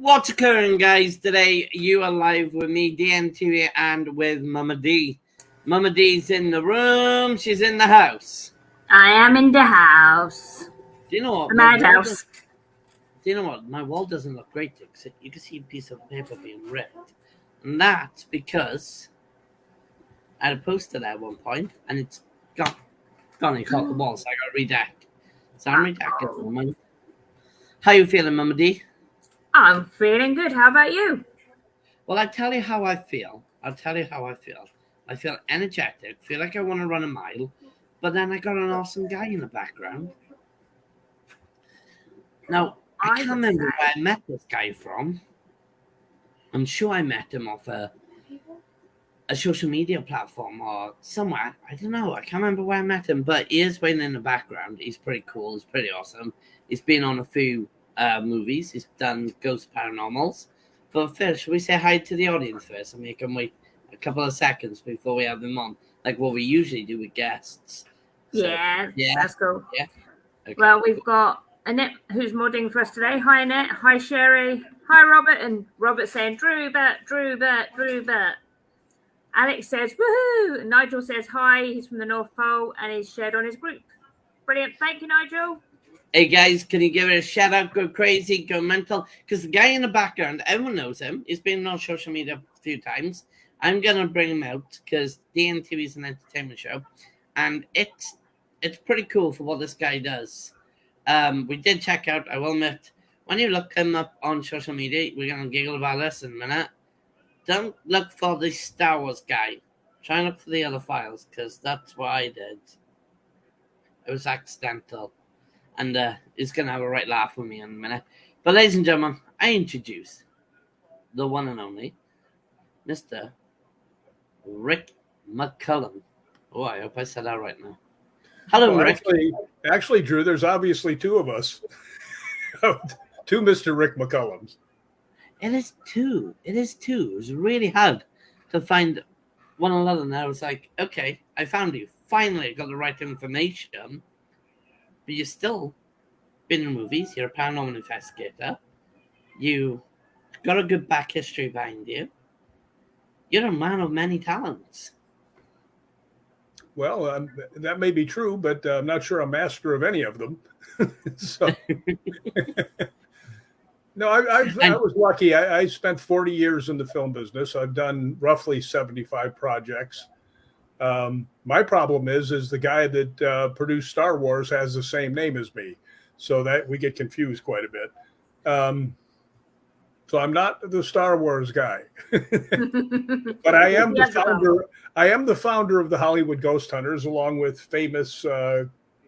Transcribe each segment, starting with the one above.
What's occurring, guys? Today you are live with me, DNTV, and with Mama D. Mama D's in the room. She's in the house. I am in the house. Do you know what? The madhouse. Do you know what? My wall doesn't look great. You can see a piece of paper being ripped. And that's because I had a poster there at one point, and it's gone. It caught the wall, so I got to redact. So I'm redacting at the moment. How you feeling, Mama D? I'm feeling good. How about you? Well, I'll tell you how I feel. I feel energetic, feel like I want to run a mile, but then I got an awesome guy in the background. Now, I can't remember where I met this guy from. I'm sure I met him off a social media platform or somewhere. I don't know. I can't remember where I met him, but he is waiting in the background. He's pretty cool. He's pretty awesome. He's been on a few movies. He's done Ghost Paranormals. But first, should we say hi to the audience first and make them wait a couple of seconds before we have them on, like what we usually do with guests? So, yeah, that's cool. Yeah. Okay. Well, we've got Annette who's modding for us today. Hi, Annette. Hi, Sherry. Hi, Robert. And Robert saying, Drewbert. Alex says, woohoo. And Nigel says hi. He's from the North Pole and he's shared on his group. Brilliant. Thank you, Nigel. Hey guys, can you give it a shout out? Go crazy, go mental. Because the guy in the background, everyone knows him. He's been on social media a few times. I'm gonna bring him out because DNTV is an entertainment show, and it's pretty cool for what this guy does. We did check out. I will admit, when you look him up on social media, we're gonna giggle about this in a minute. Don't look for the Star Wars guy. Try and look for the other files because that's what I did. It was accidental. And he's going to have a right laugh with me in a minute. But ladies and gentlemen, I introduce the one and only Mr. Rick McCullum. Oh, I hope I said that right now. Hello, Rick. Actually, Drew, there's obviously two of us. Two Mr. Rick McCullums. It is two. It was really hard to find one another. And I was like, okay, I found you. Finally, I got the right information. But you've still been in movies. You're a paranormal investigator. You got a good back history behind you. You're a man of many talents. Well, that may be true, but I'm not sure I'm master of any of them. So, no, I was lucky. I spent 40 years in the film business. I've done roughly 75 projects. My problem is the guy that produced Star Wars has the same name as me, so that we get confused quite a bit. So I'm not the Star Wars guy, but I am the founder. I am the founder of the Hollywood Ghost Hunters, along with famous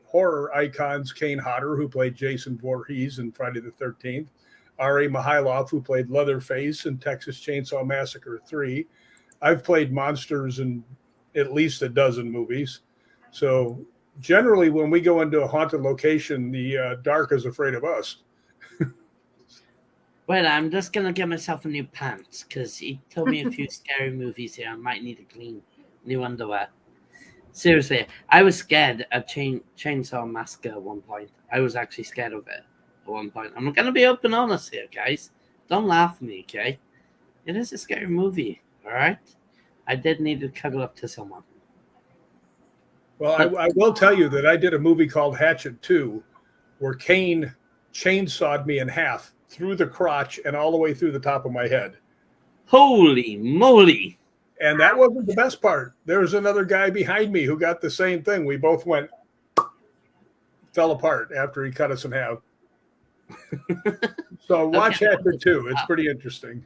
horror icons Kane Hodder, who played Jason Voorhees in Friday the 13th, R.A. Mihailoff, who played Leatherface in Texas Chainsaw Massacre 3. I've played monsters in at least a dozen movies. So generally when we go into a haunted location, the dark is afraid of us. Well, I'm just going to get myself a new pants because he told me a few scary movies here. I might need to clean new underwear. Seriously, I was scared at Chainsaw Massacre at one point. I was actually scared of it at one point. I'm going to be open honest here, guys. Don't laugh at me, okay? It is a scary movie, all right? I did need to cuddle up to someone. Well, I will tell you that I did a movie called Hatchet 2 where Kane chainsawed me in half through the crotch and all the way through the top of my head. Holy moly. And that wasn't the best part. There was another guy behind me who got the same thing. We both fell apart after he cut us in half. So watch Hatchet 2. It's pretty interesting.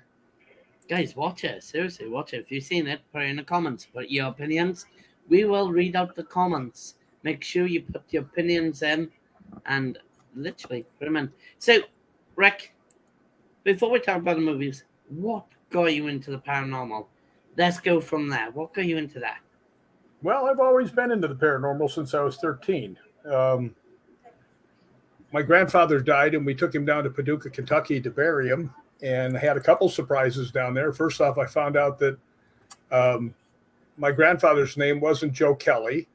Guys, watch it. Seriously, watch it. If you've seen it, put it in the comments. Put your opinions. We will read out the comments. Make sure you put your opinions in and literally put them in. So, Rick, before we talk about the movies, what got you into the paranormal? Let's go from there. What got you into that? Well, I've always been into the paranormal since I was 13. My grandfather died, and we took him down to Paducah, Kentucky to bury him. And I had a couple surprises down there. First off, I found out that my grandfather's name wasn't Joe Kelly,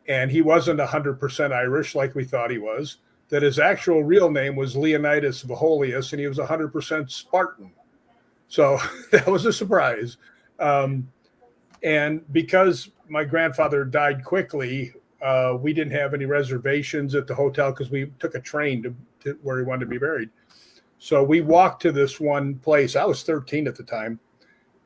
and he wasn't 100% Irish like we thought he was. that his actual real name was Leonidas Viholius, and he was 100% Spartan. So that was a surprise. And because my grandfather died quickly, we didn't have any reservations at the hotel because we took a train to where he wanted to be buried. So we walked to this one place. I was 13 at the time,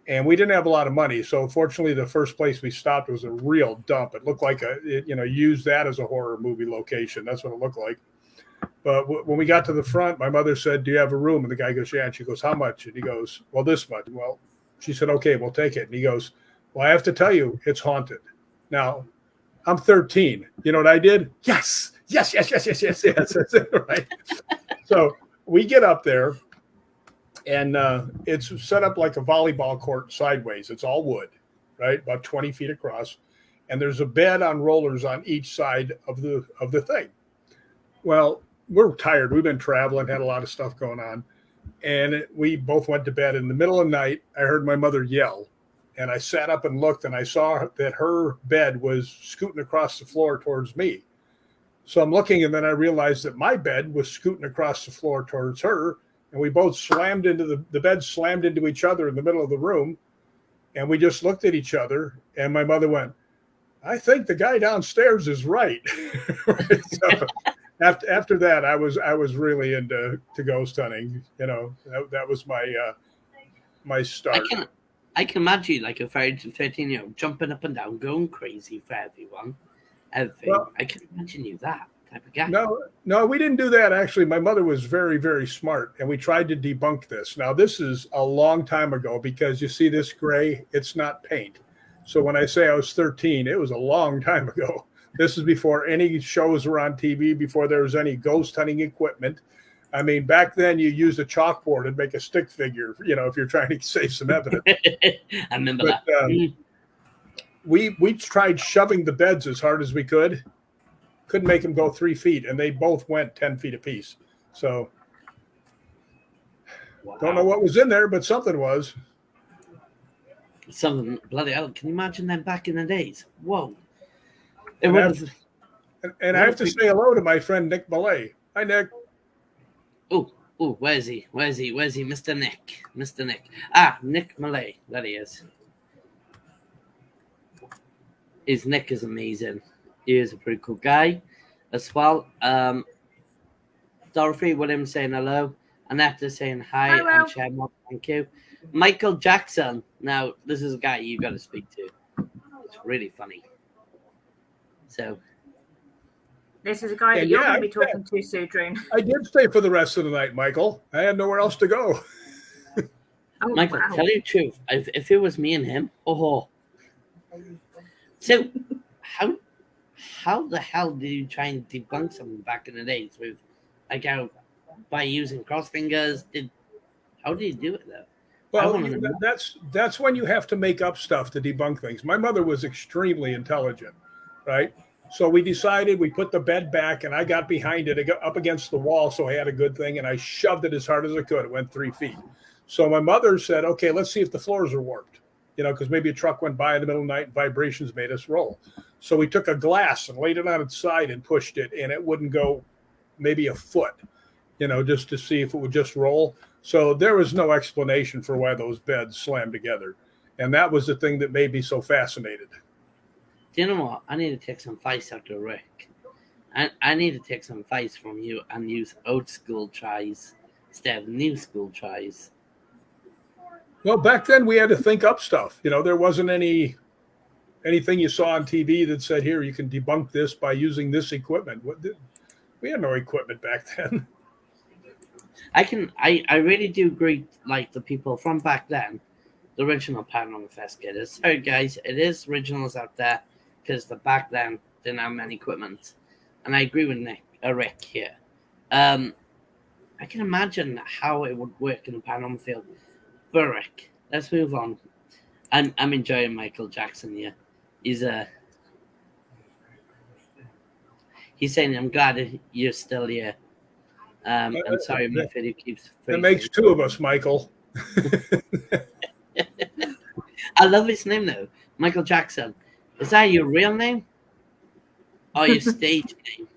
and we didn't have a lot of money. So fortunately, the first place we stopped was a real dump. It looked like used that as a horror movie location. That's what it looked like. But when we got to the front, my mother said, "Do you have a room?" And the guy goes, "Yeah." And she goes, "How much?" And he goes, "Well, this much." Well, she said, "Okay, we'll take it." And he goes, "Well, I have to tell you, it's haunted." Now, I'm 13. You know what I did? Yes. That's it, right? So we get up there, and it's set up like a volleyball court sideways. It's all wood, right? About 20 feet across. And there's a bed on rollers on each side of the thing. Well, we're tired. We've been traveling, had a lot of stuff going on. And we both went to bed. In the middle of the night, I heard my mother yell. And I sat up and looked, and I saw that her bed was scooting across the floor towards me. So I'm looking, and then I realized that my bed was scooting across the floor towards her. And we both slammed into the bed, slammed into each other in the middle of the room. And we just looked at each other. And my mother went, "I think the guy downstairs is right." Right? So after that, I was really into ghost hunting. That was my start. I can imagine like a 13-year-old jumping up and down, going crazy for everyone. Well, I can imagine you that type of guy. No, we didn't do that. Actually, my mother was very, very smart, and we tried to debunk this. Now, this is a long time ago because you see this gray, it's not paint. So when I say I was 13, it was a long time ago. This is before any shows were on TV, before there was any ghost hunting equipment. I mean, back then you used a chalkboard and make a stick figure, if you're trying to save some evidence. I remember that. We tried shoving the beds as hard as we could. Couldn't make them go 3 feet, and they both went 10 feet apiece. So wow. Don't know what was in there, but something was. Something bloody hell. Can you imagine them back in the days? Whoa. And I have to say hello to my friend Nick Millay. Hi, Nick. Oh, where's he? Mr. Nick. Nick Millay. That he is. His Nick is amazing. He is a pretty cool guy as well. Dorothy Williams saying hello. Annette saying hi. Hello. And Sherman, thank you. Michael Jackson. Now, this is a guy you got to speak to. It's really funny. So. This is a guy that you're going to be talking to, Sudrine. I did stay for the rest of the night, Michael. I had nowhere else to go. Michael, wow. Tell you the truth. If it was me and him, So, how the hell did you try and debunk something back in the days with, like, by using cross fingers? How did you do it though? Well, that's when you have to make up stuff to debunk things. My mother was extremely intelligent, right? So we decided, we put the bed back, and I got behind it. I got up against the wall, so I had a good thing, and I shoved it as hard as I could. It went 3 feet. So my mother said, "Okay, let's see if the floors are warped." Because maybe a truck went by in the middle of the night and vibrations made us roll. So we took a glass and laid it on its side and pushed it, and it wouldn't go maybe a foot, just to see if it would just roll. So there was no explanation for why those beds slammed together. And that was the thing that made me so fascinated. Do you know what? I need to take some advice after Rick. I need to take some advice from you and use old school tries instead of new school tries. Well, back then we had to think up stuff. There wasn't anything you saw on TV that said, "Here, you can debunk this by using this equipment." We had no equipment back then. I really do agree, like the people from back then, the original paranormal investigators. Sorry, guys, it is originals out there because the back then didn't have many equipment, and I agree with Rick here. I can imagine how it would work in the paranormal field. But Rick, let's move on. I'm enjoying Michael Jackson here. He's saying, "I'm glad you're still here." I'm sorry, my video keeps freezing. It makes two of us, Michael. I love his name though, Michael Jackson. Is that your real name or your stage name?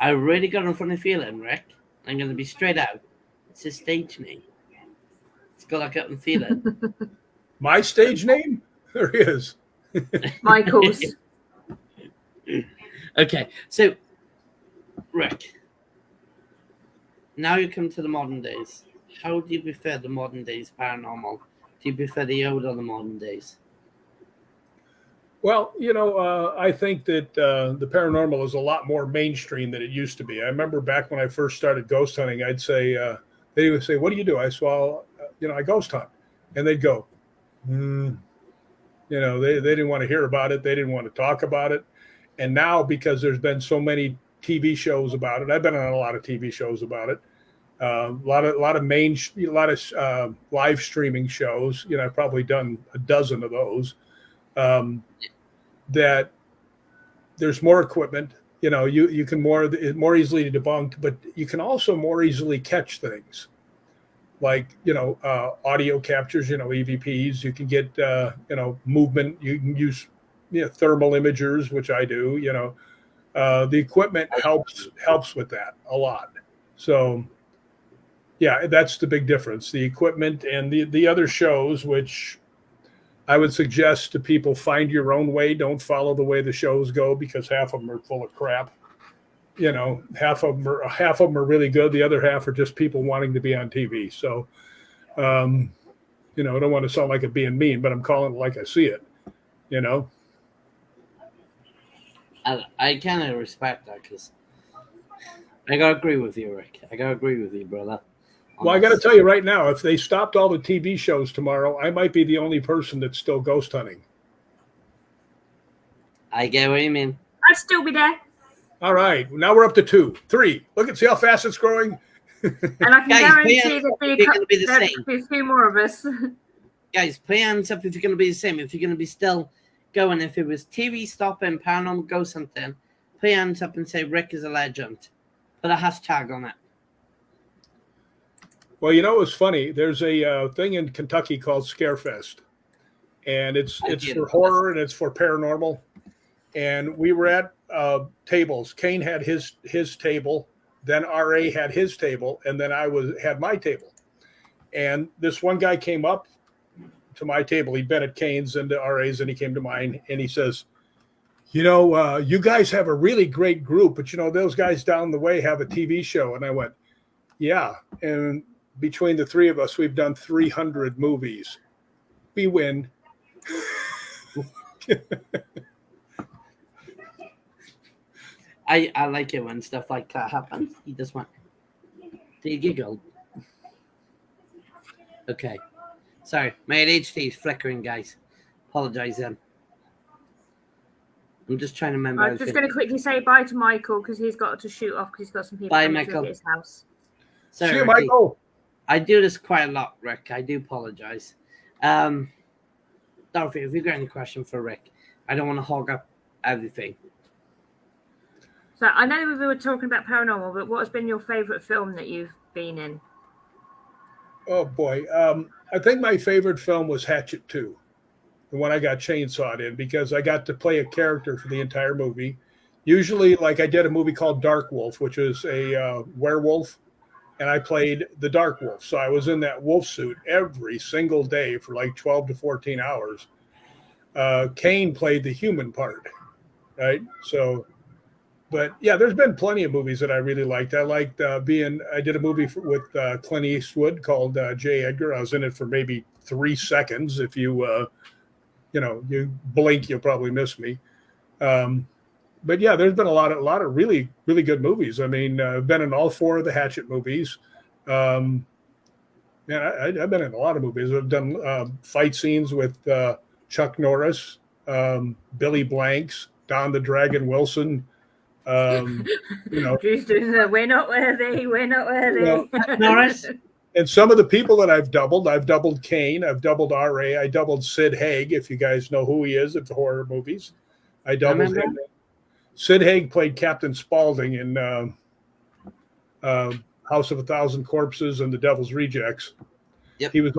I really got a funny feeling, Rick. I'm going to be straight out. It's his stage name. It's got like up and feel it. My stage name? There he is. Michael's. Okay, so Rick, now you come to the modern days. How do you prefer the modern days paranormal? Do you prefer the old or the modern days? Well, I think that the paranormal is a lot more mainstream than it used to be. I remember back when I first started ghost hunting, I'd say, they would say, "What do you do?" I said, "Well, I ghost hunt," and they'd go, they didn't want to hear about it. They didn't want to talk about it. And now, because there's been so many TV shows about it, I've been on a lot of TV shows about it. A lot of live streaming shows. I've probably done a dozen of those. That there's more equipment. You can more easily debunked, but you can also more easily catch things. Like audio captures, EVPs. You can get movement. You can use thermal imagers, which I do. The equipment helps with that a lot. So yeah, that's the big difference. The equipment and the other shows, which I would suggest to people, find your own way. Don't follow the way the shows go, because half of them are full of crap. Half of them are really good. The other half are just people wanting to be on TV. So, I don't want to sound like it being mean, but I'm calling it like I see it. I kind of respect that, because I gotta agree with you, Rick. I gotta agree with you, brother. Well, I got to tell you right now, if they stopped all the TV shows tomorrow, I might be the only person that's still ghost hunting. I get what you mean. I'd still be there. All right. Now we're up to 2, 3. See how fast it's growing. And I can guarantee there'll be a few more of us. Guys, put your hands up if you're going to be the same. If you're going to be still going. If it was TV stopping, paranormal ghost hunting, put your hands up and say Rick is a legend. Put a hashtag on it. Well, it's funny. There's a thing in Kentucky called Scarefest, and it's for horror and it's for paranormal. And we were at tables. Kane had his table, then RA had his table, and then I had my table. And this one guy came up to my table. He'd been at Kane's and to RA's, and he came to mine, and he says, you guys have a really great group, but those guys down the way have a TV show. And I went, yeah. And between the three of us, we've done 300 movies. We win. I like it when stuff like that happens. He just went, they giggled. Okay. Sorry, my ADHD is flickering, guys. Apologize then. I'm just trying to remember. I'm just going to quickly say bye to Michael, because he's got to shoot off, because he's got some people coming to his house. Sorry, see you, Michael. I do this quite a lot, Rick. I do apologize. Dorothy, if you've got any question for Rick, I don't want to hog up everything. So I know we were talking about paranormal, but what has been your favorite film that you've been in? Oh boy, I think my favorite film was Hatchet 2, the one I got chainsawed in, because I got to play a character for the entire movie. Usually, like I did a movie called Dark Wolf, which is a werewolf, and I played the Dark Wolf. So I was in that wolf suit every single day for like 12 to 14 hours. Kane played the human part, right? So, but yeah, there's been plenty of movies that I really liked. I liked I did a movie with Clint Eastwood called J. Edgar. I was in it for maybe 3 seconds. If you blink, you'll probably miss me. But yeah, there's been a lot of really, really good movies. I mean, I've been in all 4 of the Hatchet movies. I've been in a lot of movies. I've done fight scenes with Chuck Norris, Billy Blanks, Don the Dragon Wilson. Who's doing the we're not worthy. Norris. And some of the people that I've doubled Kane, I've doubled RA, I doubled Sid Haig, if you guys know who he is at the horror movies. I doubled him. Sid Haig played Captain Spaulding in House of a Thousand Corpses and The Devil's Rejects. Yep. He was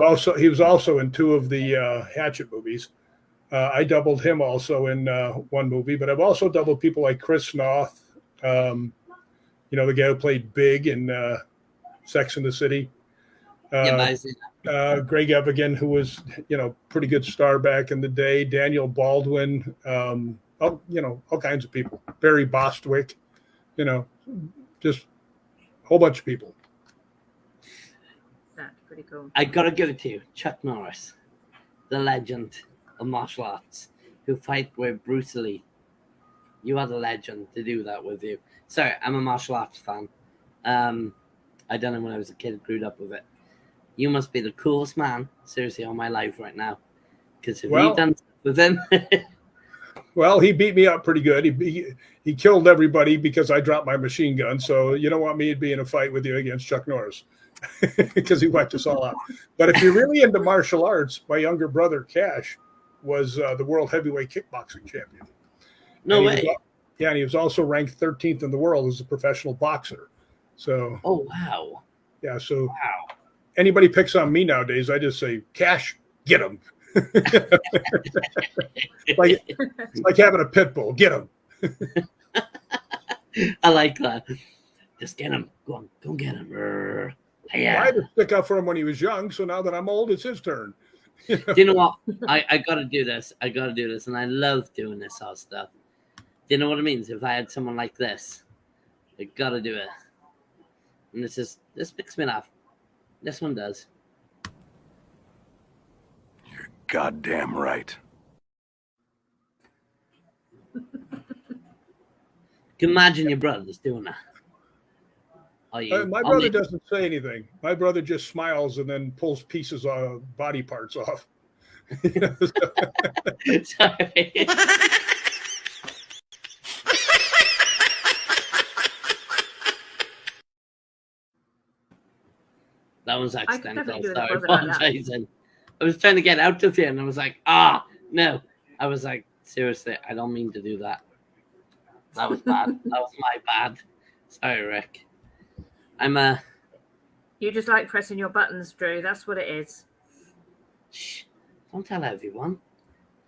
also in 2 of the Hatchet movies. I doubled him also in one movie, but I've also doubled people like Chris Noth, You know, the guy who played Big in Sex and the City. Greg Evigan, who was, you know, pretty good star back in the day. Daniel Baldwin, you know, all kinds of people. Barry Bostwick, you know, just a whole bunch of people. That's pretty cool. I gotta give it to you, Chuck Norris, the legend of martial arts, who fight with Bruce Lee. You are the legend to do that with you. Sorry, I'm a martial arts fan. I done it when I was a kid, grew up with it. You must be the coolest man, seriously, on my life right now. Because if you done with him... Well, he beat me up pretty good. He killed everybody because I dropped my machine gun. So you don't want me to be in a fight with you against Chuck Norris because he wiped us all out. But if you're really into martial arts, my younger brother, Cash, was the world heavyweight kickboxing champion. No way. And he was also ranked 13th in the world as a professional boxer. So. Oh, wow. Yeah, so wow. Anybody picks on me nowadays, I just say, Cash, get him. It's like having a pit bull. Get him. I like that. Just get him. Go get him. Yeah. I had to stick up for him when he was young, so now that I'm old, it's his turn. Do you know what? I got to do this. And I love doing this sort of stuff. Do you know what it means? If I had someone like this, I got to do it. And this makes me laugh. This one does. You're goddamn right. Imagine your brother's doing that. My brother doesn't say anything. My brother just smiles and then pulls pieces of body parts off. Sorry. That was accidental. Sorry, apologizing. I was trying to get out of here and I was like, no. I was like, seriously, I don't mean to do that. That was bad. That was my bad. Sorry, Rick. You just like pressing your buttons, Drew. That's what it is. Shh. Don't tell everyone.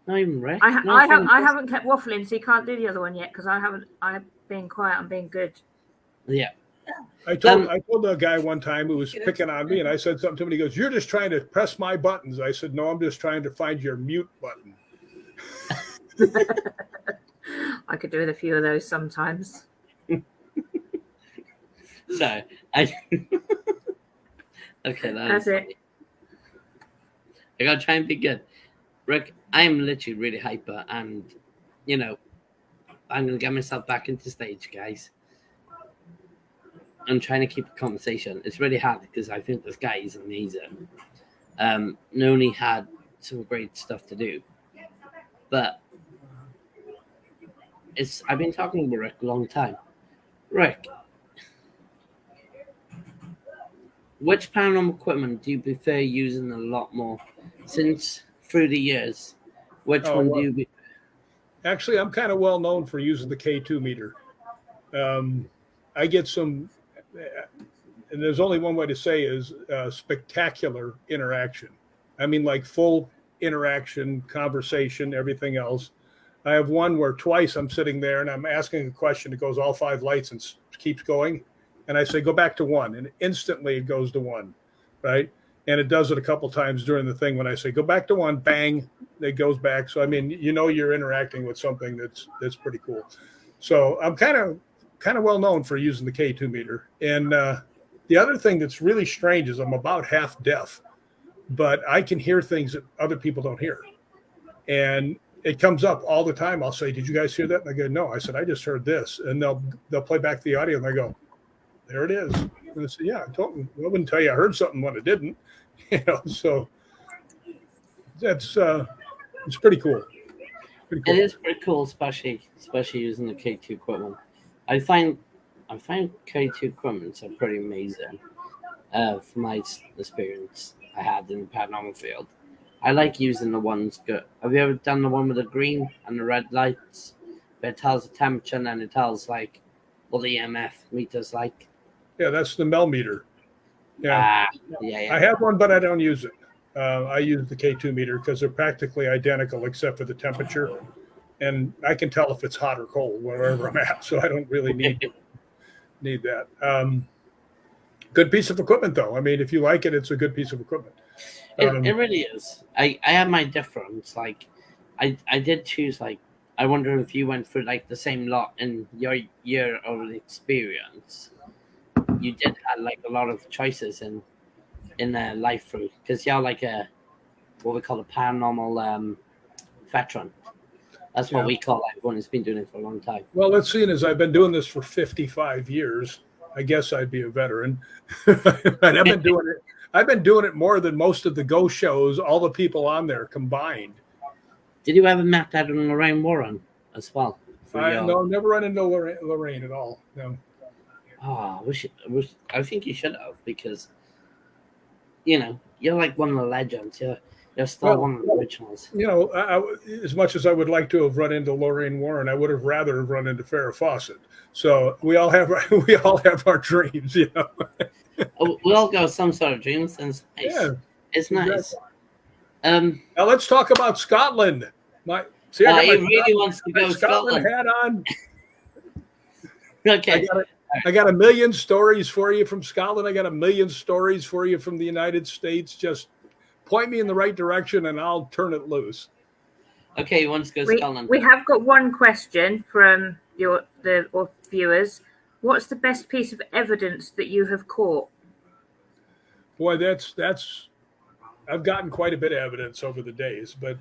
Not even Rick. I haven't kept waffling, so you can't do the other one yet because I've been quiet. I'm being good. Yeah. I told a guy one time who was picking on me, and I said something to him. And he goes, "You're just trying to press my buttons." I said, "No, I'm just trying to find your mute button." I could do with a few of those sometimes. So okay, that's it. I gotta try and be good, Rick. I'm literally really hyper, and you know, I'm gonna get myself back into stage, guys. I'm trying to keep a conversation. It's really hard because I think this guy is amazing. Noni had some great stuff to do, but I've been talking with Rick a long time. Rick, which paranormal equipment do you prefer using a lot more since through the years? Which one do you? Actually, I'm kind of well known for using the K2 meter. I get some. And there's only one way to say is spectacular interaction. I mean, like full interaction, conversation, everything else. I have one where twice I'm sitting there and I'm asking a question. It goes all 5 lights and keeps going. And I say, go back to 1. And instantly it goes to 1, right? And it does it a couple times during the thing when I say, go back to 1, bang, it goes back. So, I mean, you know, you're interacting with something that's pretty cool. So I'm kind of well known for using the K2 meter. And the other thing that's really strange is I'm about half deaf, but I can hear things that other people don't hear. And it comes up all the time. I'll say, did you guys hear that? And I go, no. I said, I just heard this. And they'll play back the audio and I go, there it is. And I said, yeah, I wouldn't tell you I heard something when I didn't. You know, so that's it's pretty cool. It is pretty cool, especially using the K2 equipment. I find K2 equipment are pretty amazing. From my experience I had in the paranormal field, I like using the ones good. Have you ever done the one with the green and the red lights? Where it tells the temperature and then it tells like what the EMF meter's like. Yeah, that's the Mel meter. Yeah. Yeah. I have one, but I don't use it. I use the K2 meter because they're practically identical except for the temperature. And I can tell if it's hot or cold wherever I'm at, so I don't really need need that. Good piece of equipment, though. I mean, if you like it, it's a good piece of equipment. It really is. I have my difference. Like, I did choose, like, I wonder if you went through like the same lot in your year of experience. You did have like a lot of choices in life through, because you're like a what we call a paranormal veteran. That's what we call everyone who's been doing it for a long time. Well, let's see. As I've been doing this for 55 years, I guess I'd be a veteran. And I've been doing it more than most of the ghost shows, all the people on there combined. Did you ever met that in Lorraine Warren as well? No, never run into Lorraine at all. No. Oh, I think you should have, because you're like one of the legends. You're still one of the originals. As much as I would like to have run into Lorraine Warren, I would have rather have run into Farrah Fawcett. So we all have our dreams, We all go some sort of dreams, and it's nice. Yeah, it's nice. Now let's talk about Scotland. He really wants to go Scotland hat on. Okay. I got a million stories for you from Scotland. I got a million stories for you from the United States. Just point me in the right direction and I'll turn it loose. Okay, he wants to go Scotland. We have got one question from the viewers. What's the best piece of evidence that you have caught? Boy, that's I've gotten quite a bit of evidence over the days, but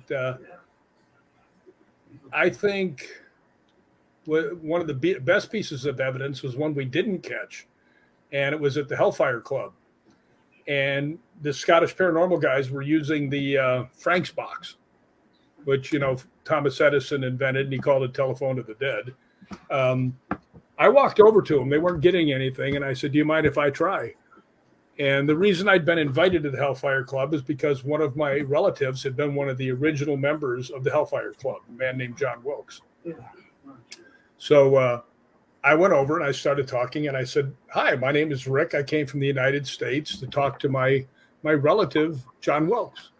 I think one of the best pieces of evidence was one we didn't catch, and it was at the Hellfire Club. And the Scottish paranormal guys were using the Frank's box, which, Thomas Edison invented, and he called it telephone to the dead. I walked over to them. They weren't getting anything, and I said, do you mind if I try? And the reason I'd been invited to the Hellfire Club is because one of my relatives had been one of the original members of the Hellfire Club, a man named John Wilkes. So I went over and I started talking, and I said, hi, my name is Rick. I came from the United States to talk to my relative, John Wilkes.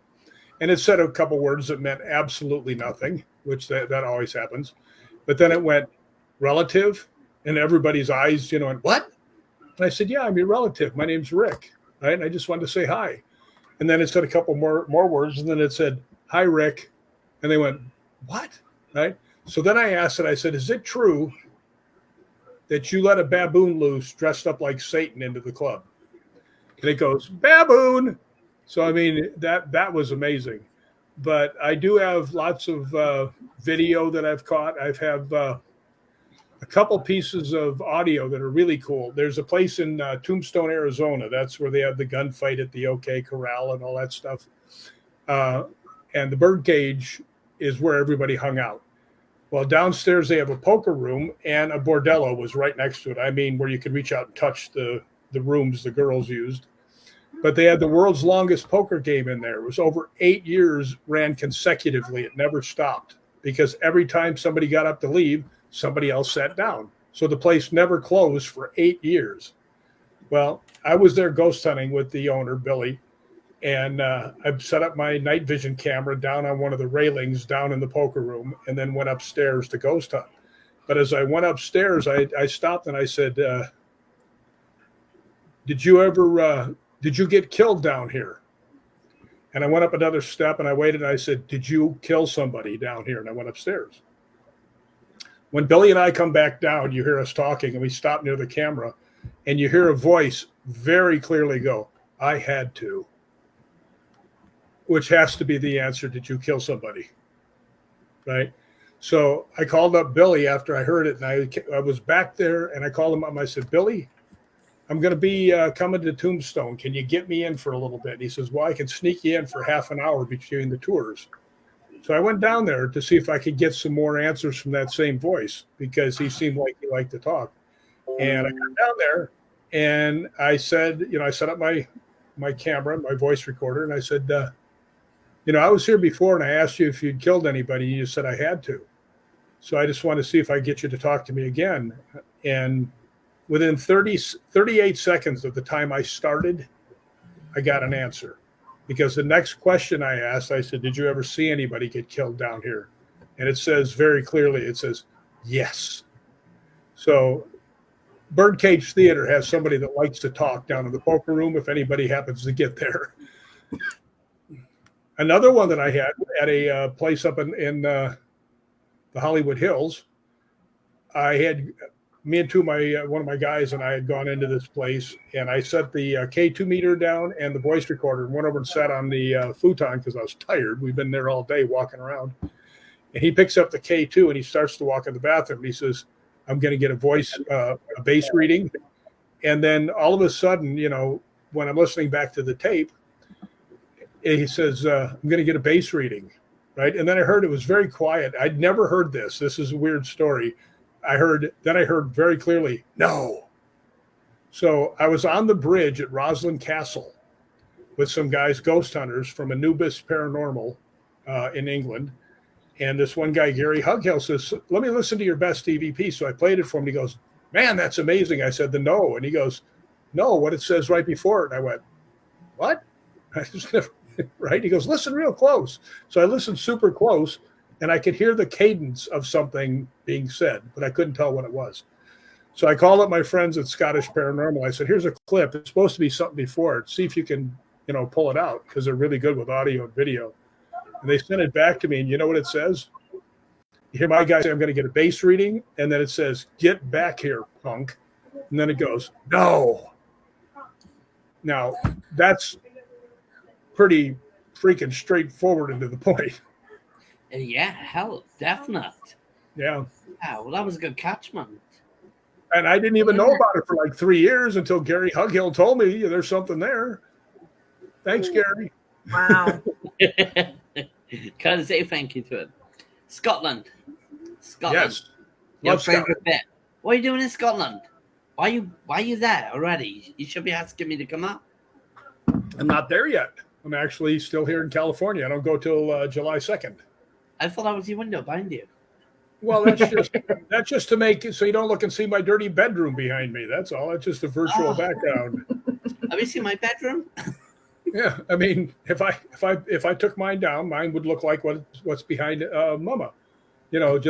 And it said a couple words that meant absolutely nothing, which that always happens. But then it went, relative, and everybody's eyes, went, what? And I said, yeah, I'm your relative. My name's Rick. Right? And I just wanted to say hi. And then it said a couple more words, and then it said, hi, Rick. And they went, what? Right? So then I asked it, I said, is it true that you let a baboon loose dressed up like Satan into the club? And it goes, baboon. So, I mean, that was amazing. But I do have lots of video that I've caught. I have a couple pieces of audio that are really cool. There's a place in Tombstone, Arizona. That's where they have the gunfight at the OK Corral and all that stuff. And the birdcage is where everybody hung out. Well, downstairs they have a poker room, and a bordello was right next to it. I mean, where you could reach out and touch the rooms the girls used. But they had the world's longest poker game in there. It was over 8 years, ran consecutively. It never stopped, because every time somebody got up to leave, somebody else sat down. So the place never closed for 8 years. Well, I was there ghost hunting with the owner, Billy, and I set up my night vision camera down on one of the railings down in the poker room, and then went upstairs to ghost hunt. But as I went upstairs, I stopped and I said, did you get killed down here? And I went up another step and I waited and I said, did you kill somebody down here? And I went upstairs. When Billy and I come back down, you hear us talking, and we stop near the camera, and you hear a voice very clearly go, I had to. Which has to be the answer. Did you kill somebody? Right? So I called up Billy after I heard it, and I was back there, and I called him up, and I said, Billy, I'm going to be coming to Tombstone. Can you get me in for a little bit? And he says, well, I can sneak you in for half an hour between the tours. So I went down there to see if I could get some more answers from that same voice, because he seemed like he liked to talk. And I got down there, and I said, I set up my camera, my voice recorder, and I said, I was here before, and I asked you if you'd killed anybody. You said I had to. So I just want to see if I get you to talk to me again. And within 38 seconds of the time I started, I got an answer. Because the next question I asked, I said, did you ever see anybody get killed down here? And it says very clearly, it says, yes. So Birdcage Theater has somebody that likes to talk down in the poker room if anybody happens to get there. Another one that I had at a place up in the Hollywood Hills, I had me and one of my guys and I had gone into this place, and I set the K2 meter down and the voice recorder and went over and sat on the futon because I was tired. We've been there all day walking around. And he picks up the K2 and he starts to walk in the bathroom. He says, I'm going to get a bass reading. And then all of a sudden, you know, when I'm listening back to the tape, he says, I'm going to get a bass reading, right? And then I heard it was very quiet. I'd never heard this. This is a weird story. I heard very clearly, no. So I was on the bridge at Roslyn Castle with some guys, ghost hunters from Anubis Paranormal in England. And this one guy, Gary Hughill, says, let me listen to your best EVP. So I played it for him. He goes, man, that's amazing. I said the no. And he goes, no, what it says right before it. And I went, what? I just never, right? He goes, listen real close. So I listened super close, and I could hear the cadence of something being said, but I couldn't tell what it was. So I called up my friends at Scottish Paranormal. I said, here's a clip. It's supposed to be something before it. See if you can, you know, pull it out, because they're really good with audio and video. And they sent it back to me, and you know what it says? You hear my guy say, I'm going to get a bass reading, and then it says, get back here, punk. And then it goes, no. Now, that's pretty freaking straightforward and to the point. Yeah, hell, definite. Yeah. Yeah, well, that was a good catch, man. And I didn't even know about it for like 3 years until Gary Hughill told me there's something there. Thanks, Gary. Wow. Can I say thank you to it? Scotland. Yes. Your Love favorite Scotland. bit. What are you doing in Scotland? Why are you there already? You should be asking me to come up. I'm not there yet. I'm actually still here in California. I don't go till July 2nd. I thought that was your window behind you. Well, that's just to make it so you don't look and see my dirty bedroom behind me. That's all. It's just a virtual background. Have you seen my bedroom? Yeah, I mean, if I took mine down, mine would look like what's behind Mama. You know,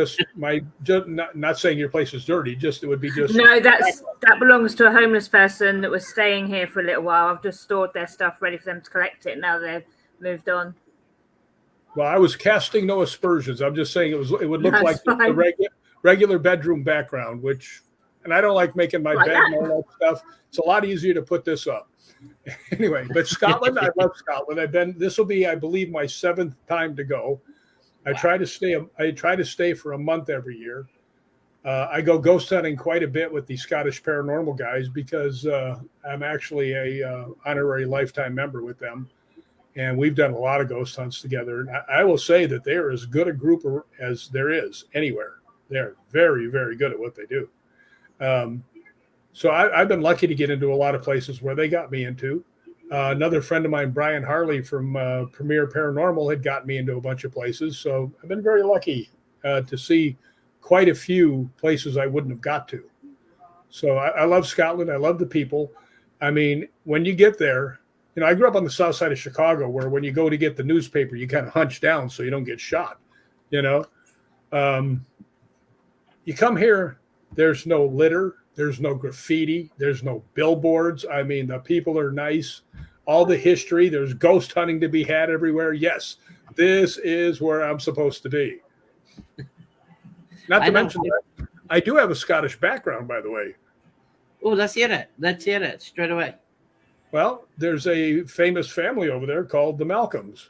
not saying your place is dirty. Just it would be just No, that belongs to a homeless person that was staying here for a little while. I've just stored their stuff ready for them to collect it. Now they've moved on. Well, I was casting no aspersions. I'm just saying it would look like fine. a regular bedroom background, and I don't like making my bed and all that stuff. It's a lot easier to put this up. Anyway, but Scotland, I love Scotland. This will be, I believe, my 7th time to go. I try to stay for a month every year. I go ghost hunting quite a bit with the Scottish Paranormal guys because I'm actually a honorary lifetime member with them. And we've done a lot of ghost hunts together. And I will say that they're as good a group as there is anywhere. They're very, very good at what they do. So I've been lucky to get into a lot of places where they got me into. Another friend of mine, Brian Harley from Premier Paranormal, had got me into a bunch of places. So I've been very lucky to see quite a few places I wouldn't have got to. So I love Scotland. I love the people. I mean, when you get there, you know, I grew up on the south side of Chicago where when you go to get the newspaper, you kind of hunch down so you don't get shot, you know. You come here, there's no litter, there's no graffiti, there's no billboards. I mean, the people are nice. All the history, there's ghost hunting to be had everywhere. Yes, this is where I'm supposed to be. Not to mention that I do have a Scottish background, by the way. Oh, let's hear it. Let's hear it straight away. Well, there's a famous family over there called the Malcolms.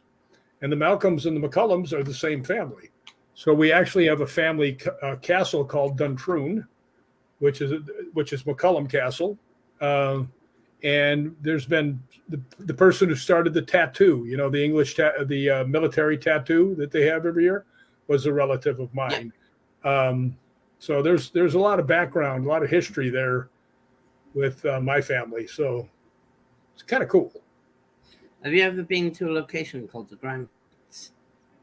And the Malcolms and the McCullums are the same family. So we actually have a family castle called Duntroon, which is McCullum Castle. And there's been the person who started the tattoo, you know, the English, the military tattoo that they have every year was a relative of mine. Yeah. So there's a lot of background, a lot of history there with my family. So it's kind of cool. Have you ever been to a location called the Grant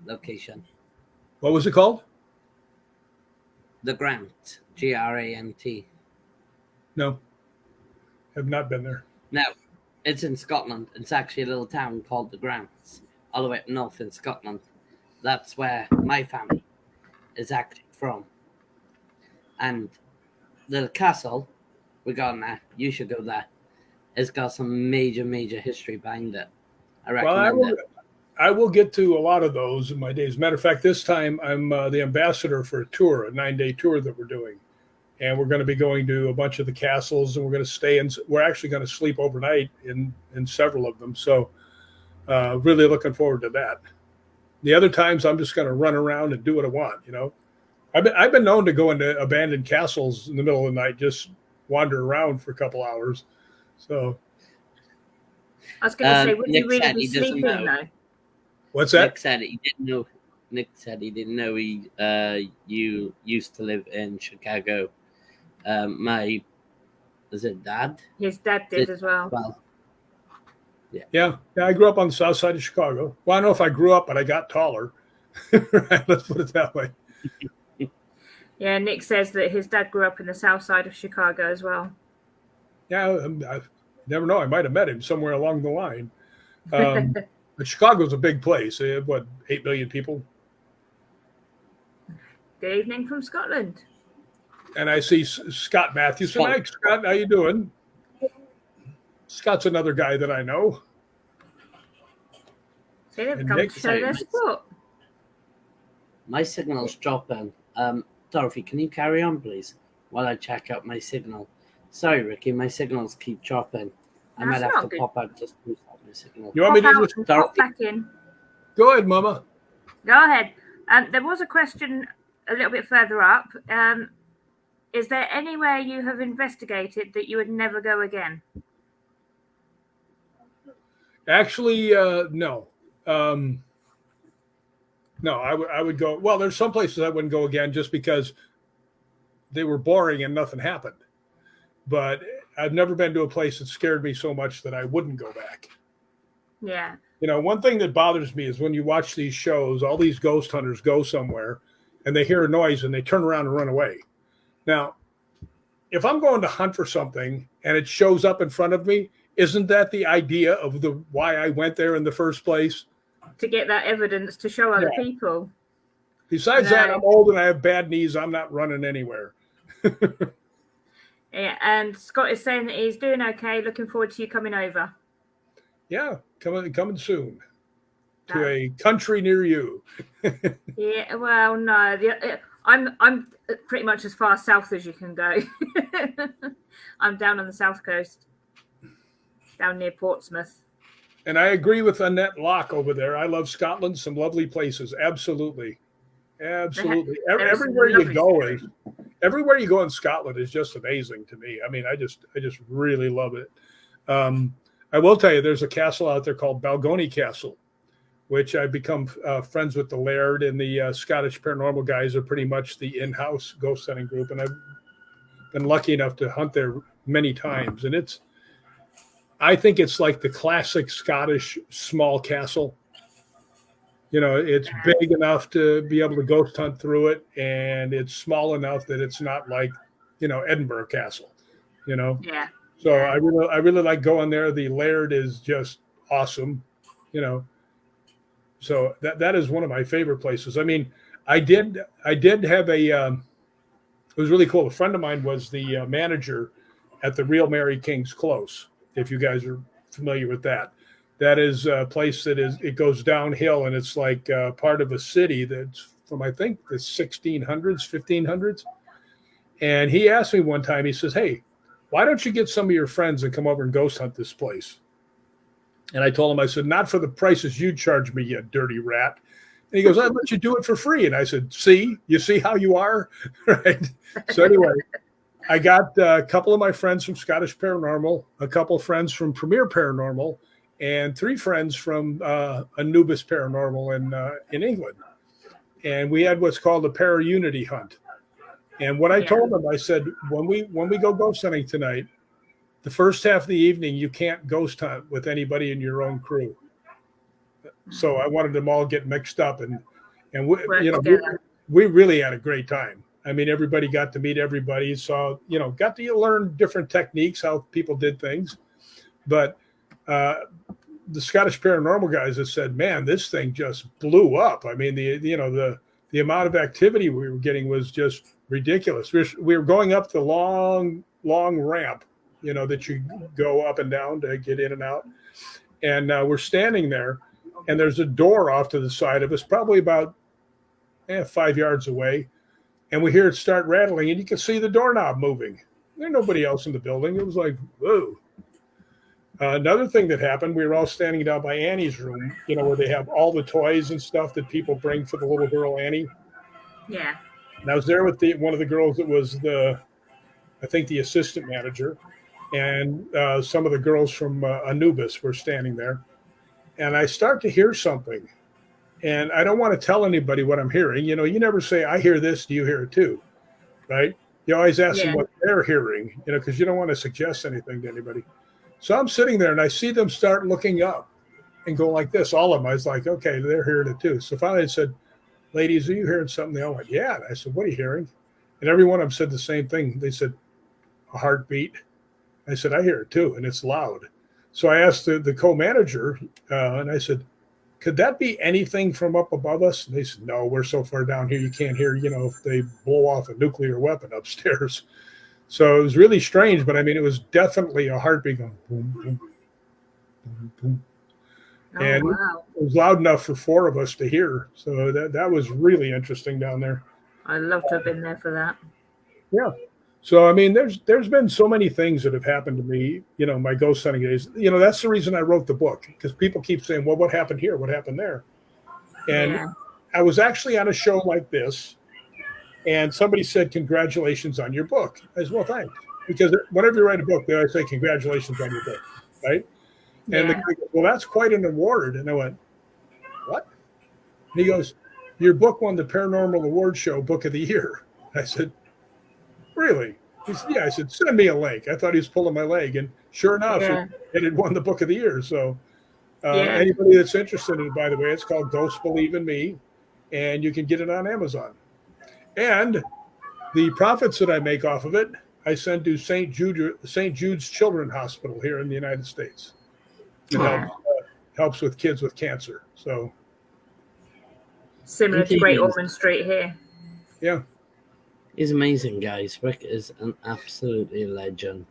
location? What was it called? The Grant, Grant. No, have not been there. No, it's in Scotland. It's actually a little town called the Grants, all the way up north in Scotland. That's where my family is actually from. And the castle we're going there. You should go there. It's got some major history behind it. I recommend it. I will get to a lot of those in my days. Matter of fact, this time I'm the ambassador for a tour, a 9-day tour that we're doing. And we're going to be going to a bunch of the castles, and we're going to stay in. We're actually going to sleep overnight in several of them. So really looking forward to that. The other times I'm just going to run around and do what I want. I've been known to go into abandoned castles in the middle of the night, just wander around for a couple hours. So I was going to say, would you really be sleeping though? What's that? Nick said he didn't know. Nick said he didn't know you used to live in Chicago. Is it dad? His dad did as well. Yeah. I grew up on the south side of Chicago. Well, I don't know if I grew up, but I got taller. Let's put it that way. Yeah, Nick says that his dad grew up in the south side of Chicago as well. Yeah, I never know. I might have met him somewhere along the line. But Chicago's a big place. They have, 8 million people? Good evening from Scotland. And I see Scott Matthewson. Hi, Scott. How you doing? Scott's another guy that I know. See, they've come to show their support. My signal's dropping. Dorothy, can you carry on, please, while I check out my signal? Sorry, Ricky, my signals keep dropping. I might have to pop out just to restart my signal. You want me to just pop back in? Go ahead, Mama. Go ahead. There was a question a little bit further up. Is there anywhere you have investigated that you would never go again? Actually, no. No, I would go. Well, there's some places I wouldn't go again just because they were boring and nothing happened. But I've never been to a place that scared me so much that I wouldn't go back. Yeah. One thing that bothers me is when you watch these shows, all these ghost hunters go somewhere and they hear a noise and they turn around and run away. Now, if I'm going to hunt for something and it shows up in front of me, isn't that the idea of why I went there in the first place? To get that evidence to show other people. Besides that, I'm old and I have bad knees. I'm not running anywhere. Yeah, and Scott is saying that he's doing okay. Looking forward to you coming over. Yeah, coming soon to a country near you. Yeah, well, no, I'm pretty much as far south as you can go. I'm down on the south coast, down near Portsmouth. And I agree with Annette Locke over there. I love Scotland. Some lovely places. Absolutely. Everywhere you go in Scotland is just amazing to me. I mean, I just really love it. I will tell you, there's a castle out there called Balgony Castle, which I've become friends with the Laird, and the Scottish Paranormal guys are pretty much the in-house ghost hunting group. And I've been lucky enough to hunt there many times. And I think it's like the classic Scottish small castle. It's big enough to be able to ghost hunt through it, and it's small enough that it's not like, Edinburgh Castle, Yeah. So I really like going there. The Laird is just awesome, So that is one of my favorite places. I mean, I did have it was really cool. A friend of mine was the manager at the Real Mary King's Close. If you guys are familiar with that. That is a place it goes downhill, and it's like part of a city that's from, I think, the 1600s, 1500s. And he asked me one time, he says, "Hey, why don't you get some of your friends and come over and ghost hunt this place?" And I told him, I said, "Not for the prices you charge me, you dirty rat." And he goes, "I'd let you do it for free." And I said, you see how you are? Right. So anyway, I got a couple of my friends from Scottish Paranormal, a couple of friends from Premier Paranormal, and 3 friends from Anubis Paranormal in England. And we had what's called a para-unity hunt. And what I told them, I said, when we go ghost hunting tonight, the first half of the evening, you can't ghost hunt with anybody in your own crew. So I wanted them all get mixed up, and we really had a great time. I mean, everybody got to meet everybody, so got to learn different techniques, how people did things. But the Scottish Paranormal guys have said, "Man, this thing just blew up." I mean, the amount of activity we were getting was just ridiculous. We were going up the long long ramp, that you go up and down to get in and out. And we're standing there, and there's a door off to the side of us, probably about 5 yards away. And we hear it start rattling, and you can see the doorknob moving. There's nobody else in the building. It was like, whoa. Another thing that happened, we were all standing down by Annie's room, where they have all the toys and stuff that people bring for the little girl Annie. Yeah. And I was there with one of the girls that was I think the assistant manager, and some of the girls from Anubis were standing there. And I start to hear something. And I don't want to tell anybody what I'm hearing. You never say, I hear this, do you hear it too? Right? You always ask them what they're hearing, because you don't want to suggest anything to anybody. So I'm sitting there and I see them start looking up and go like this. All of them. I was like, okay, they're hearing it too. So finally I said, ladies, are you hearing something? They all went, yeah. And I said, what are you hearing? And every one of them said the same thing. They said, a heartbeat. I said, I hear it too, and it's loud. So I asked the co-manager, and I said, could that be anything from up above us? And they said, no, we're so far down here you can't hear, if they blow off a nuclear weapon upstairs. So it was really strange, but I mean, it was definitely a heartbeat going boom, boom, boom, boom. And wow. It was loud enough for 4 of us to hear. So that was really interesting down there. I'd love to have been there for that. Yeah. So, I mean, there's been so many things that have happened to me, my ghost hunting days. That's the reason I wrote the book, because people keep saying, well, what happened here? What happened there? And I was actually on a show like this, and somebody said, congratulations on your book. I said, well, thanks. Because whenever you write a book, they always say, congratulations on your book, right? And the guy goes, well, that's quite an award. And I went, what? And he goes, your book won the Paranormal Award Show Book of the Year. I said, really? He said, yeah. I said, send me a link. I thought he was pulling my leg. And sure enough, it had won the Book of the Year. So anybody that's interested in it, by the way, it's called Ghosts Believe in Me. And you can get it on Amazon. And the profits that I make off of it, I send to St. Jude's Children's Hospital here in the United States. It helps with kids with cancer. So similar to Great Ormond Street here. Yeah. He's amazing, guys. Rick is an absolutely legend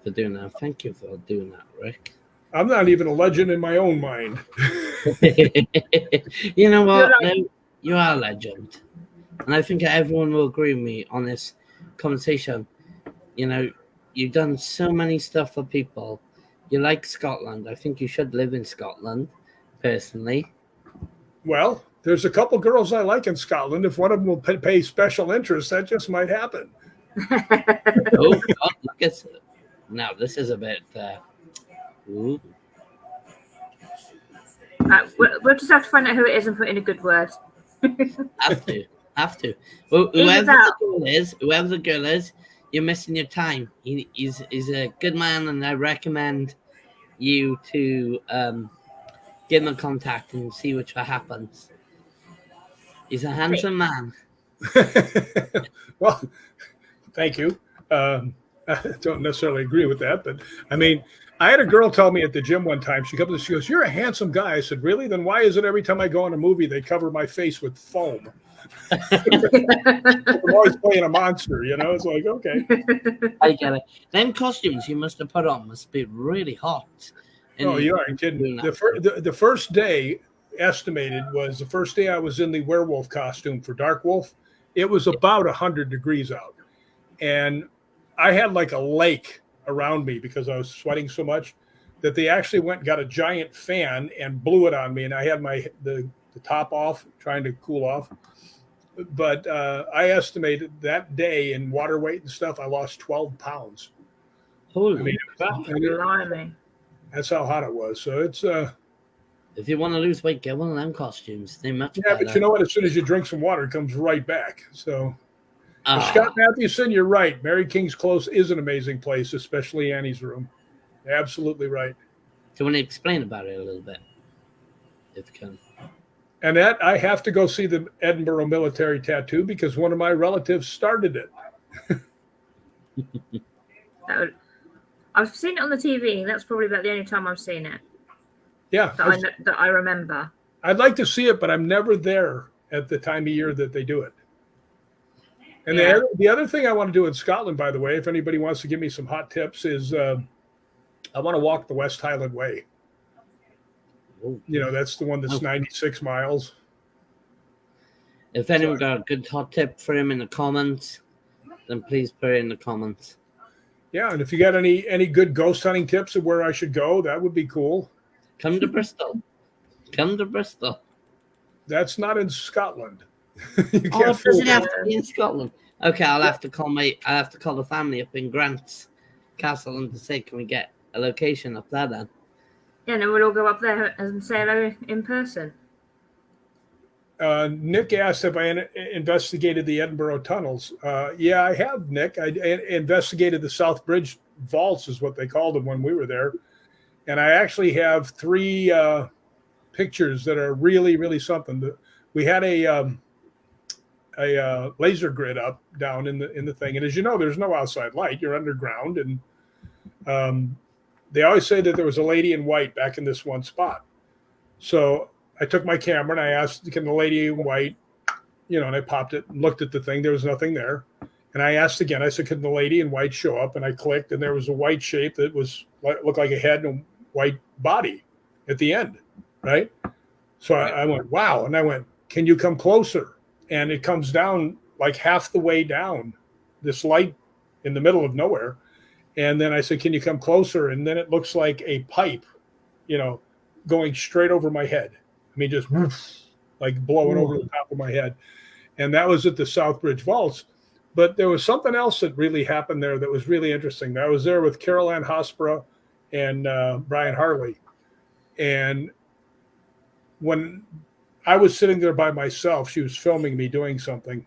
for doing that. Thank you for doing that, Rick. I'm not even a legend in my own mind. You know what? No, you are a legend. And I think everyone will agree with me on this conversation. You've done so many stuff for people. You like Scotland. I think you should live in Scotland, personally. Well, there's a couple girls I like in Scotland. If one of them will pay special interest, that just might happen. Oh, God, look at it. Now, this is a bit... ooh. We'll just have to find out who it is and put in a good word. Have to. Well, whoever the girl is, you're missing your time. He's a good man, and I recommend you to give him a contact and see what happens. He's a handsome man. Well, thank you. I don't necessarily agree with that, but I mean, I had a girl tell me at the gym one time, she goes, you're a handsome guy. I said, really? Then why is it every time I go in a movie, they cover my face with foam? I'm always playing a monster, It's like, okay. I get it. Them costumes you must have put on must be really hot. No, you aren't kidding. The first day estimated was the first day I was in the werewolf costume for Dark Wolf. It was about 100 degrees out. And I had like a lake around me because I was sweating so much that they actually went and got a giant fan and blew it on me. And I had the top off, trying to cool off. But I estimated that day in water weight and stuff, I lost 12 pounds. Holy that's how hot it was. So it's if you want to lose weight, get one of them costumes. They much better. But you know what? As soon as you drink some water, it comes right back. So Scott Mathewson, you're right. Mary King's Close is an amazing place, especially Annie's room. Absolutely right. Do you want to explain about it a little bit? If you can. And that I have to go see the Edinburgh military tattoo because one of my relatives started it. I've seen it on the TV. That's probably about the only time I've seen it. Yeah. That I remember. I'd like to see it, but I'm never there at the time of year that they do it. And the other thing I want to do in Scotland, by the way, if anybody wants to give me some hot tips, is I want to walk the West Highland Way. You know, that's the one that's 96 miles. If anyone got a good hot tip for him in the comments, then please put it in the comments. Yeah, and if you got any good ghost hunting tips of where I should go, that would be cool. Come to Bristol. Come to Bristol. That's not in Scotland. Does it have to be in Scotland? Okay, I'll have to call the family up in Grant's Castle and to say, can we get a location up there then? Yeah, and then we'll all go up there and say hello in person. Nick asked if I investigated the Edinburgh tunnels. Yeah, I have, Nick. I investigated the South Bridge vaults, is what they called them when we were there. And I actually have 3 pictures that are really, really something. We had a laser grid up down in the thing. And as you know, there's no outside light. You're underground. And they always say that there was a lady in white back in this one spot. So I took my camera and I asked, can the lady in white, you know, and I popped it and looked at the thing. There was nothing there. And I asked again, I said, can the lady in white show up? And I clicked and there was a white shape that looked like a head and a white body at the end, right? So I went, wow. And I went, can you come closer? And it comes down like half the way down, this light in the middle of nowhere. And then I said, can you come closer? And then it looks like a pipe, you know, going straight over my head. I mean, just like blowing over the top of my head. And that was at the Southbridge Vaults. But there was something else that really happened there that was really interesting. I was there with Carol Ann Hospra and Brian Harley. And when I was sitting there by myself, she was filming me doing something.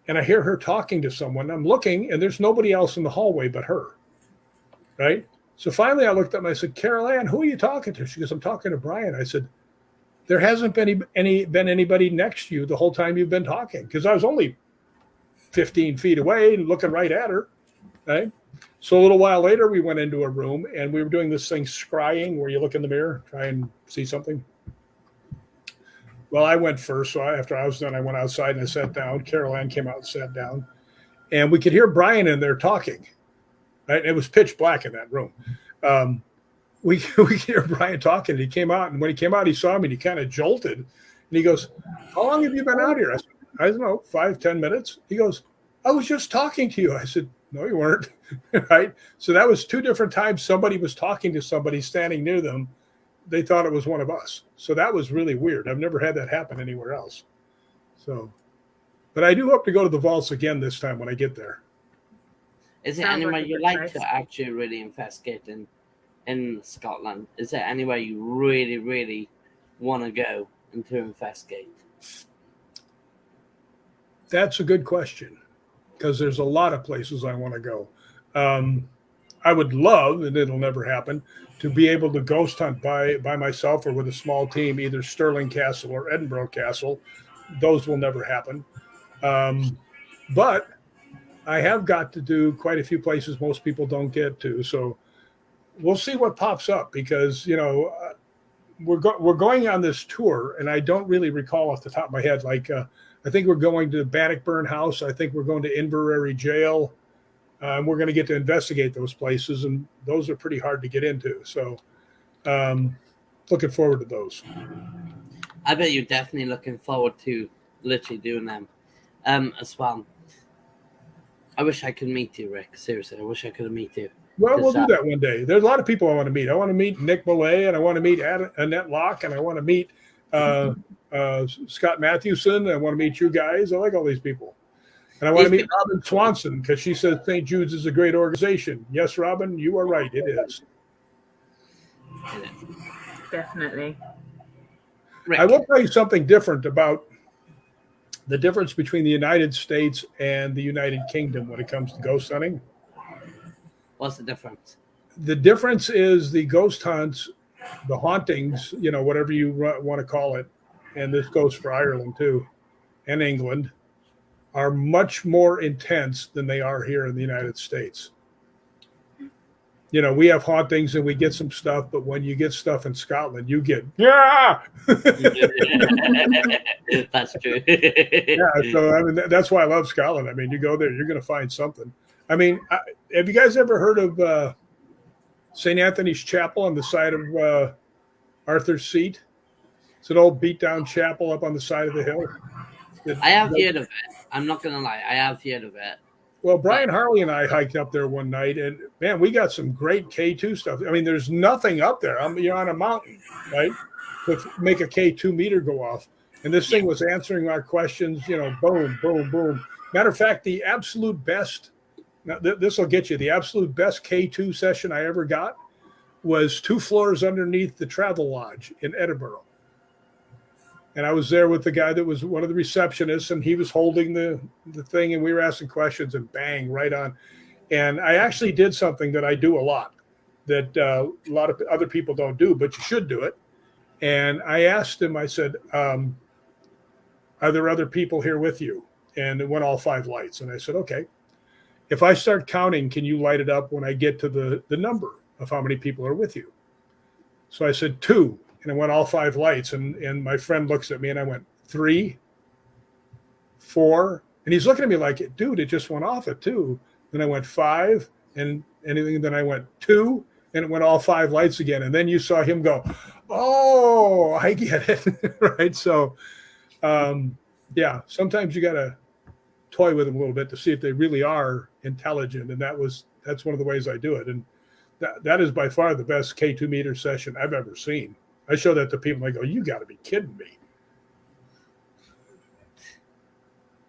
And I hear her talking to someone. I'm looking, and there's nobody else in the hallway but her. Right? So finally I looked up and I said, Carol Ann, who are you talking to? She goes, I'm talking to Brian. I said, there hasn't been anybody next to you the whole time you've been talking, because I was only 15 feet away and looking right at her, right? So a little while later, we went into a room and we were doing this thing, scrying, where you look in the mirror, try and see something. Well, I went first, so after I was done, I went outside and I sat down. Carol Ann came out and sat down, and we could hear Brian in there talking, right? It was pitch black in that room. We could hear Brian talking. He came out, and when he came out, he saw me, and he kind of jolted. And he goes, how long have you been out here? I said, I don't know, 5-10 minutes. He goes, I was just talking to you. I said, no, you weren't. Right? So that was 2 different times somebody was talking to somebody standing near them. They thought it was one of us. So that was really weird. I've never had that happen anywhere else. So, but I do hope to go to the vaults again this time when I get there. Is there anywhere you like to actually really investigate in Scotland? Is there anywhere you really, really want to go and to investigate? That's a good question, because there's a lot of places I want to go. I would love, and it'll never happen, to be able to ghost hunt by myself or with a small team, either Stirling Castle or Edinburgh Castle. Those will never happen. But I have got to do quite a few places most people don't get to. So we'll see what pops up, because, you know, we're going on this tour, and I don't really recall off the top of my head. Like, I think we're going to Bannockburn House. I think we're going to Inverary Jail. We're going to get to investigate those places, and those are pretty hard to get into. So looking forward to those. I bet you're definitely looking forward to literally doing them as well. I wish I could meet you, Rick. Seriously, I wish I could meet you. Well, we'll do that one day. There's a lot of people I want to meet. I want to meet Nick Millay, and I want to meet Annette Locke, and I want to meet Scott Mathewson. I want to meet you guys. I like all these people. And I want to meet Robin Swanson, because she says St. Jude's is a great organization. Yes, Robin, you are right. It is. Definitely. Rick. I will tell you something different about the difference between the United States and the United Kingdom when it comes to ghost hunting. What's the difference? The difference is the ghost hunts, the hauntings, you know, whatever you want to call it, and this goes for Ireland too, and England, are much more intense than they are here in the United States. You know, we have hauntings and we get some stuff, but when you get stuff in Scotland, you get yeah. That's true. Yeah, so I mean that's why I love Scotland. I mean, you go there, you're going to find something. I mean, have you guys ever heard of St. Anthony's Chapel on the side of Arthur's Seat? It's an old beat-down chapel up on the side of the hill. I have heard of it. I'm not going to lie. I have heard of it. Well, Brian Harley and I hiked up there one night, and man, we got some great K2 stuff. I mean, there's nothing up there. You're on a mountain, right? To make a K2 meter go off. And this thing was answering our questions, you know, boom, boom, boom. Matter of fact, the absolute best, now this will get you, the absolute best K2 session I ever got was 2 floors underneath the Travel Lodge in Edinburgh. And I was there with the guy that was one of the receptionists, and he was holding the thing, and we were asking questions, and bang, right on. And I actually did something that I do a lot that a lot of other people don't do, but you should do it. And I asked him, I said, are there other people here with you? And it went all 5 lights. And I said, okay, if I start counting, can you light it up when I get to the number of how many people are with you? So I said 2. And it went all 5 lights. And my friend looks at me and I went 3, 4. And he's looking at me like, dude, it just went off at 2. Then I went 5 and anything. Then I went 2 and it went all 5 lights again. And then you saw him go, oh, I get it. Right. So, yeah, sometimes you got to toy with them a little bit to see if they really are intelligent. And that's one of the ways I do it. And that is by far the best K2 meter session I've ever seen. I show that to people and I go, you got to be kidding me.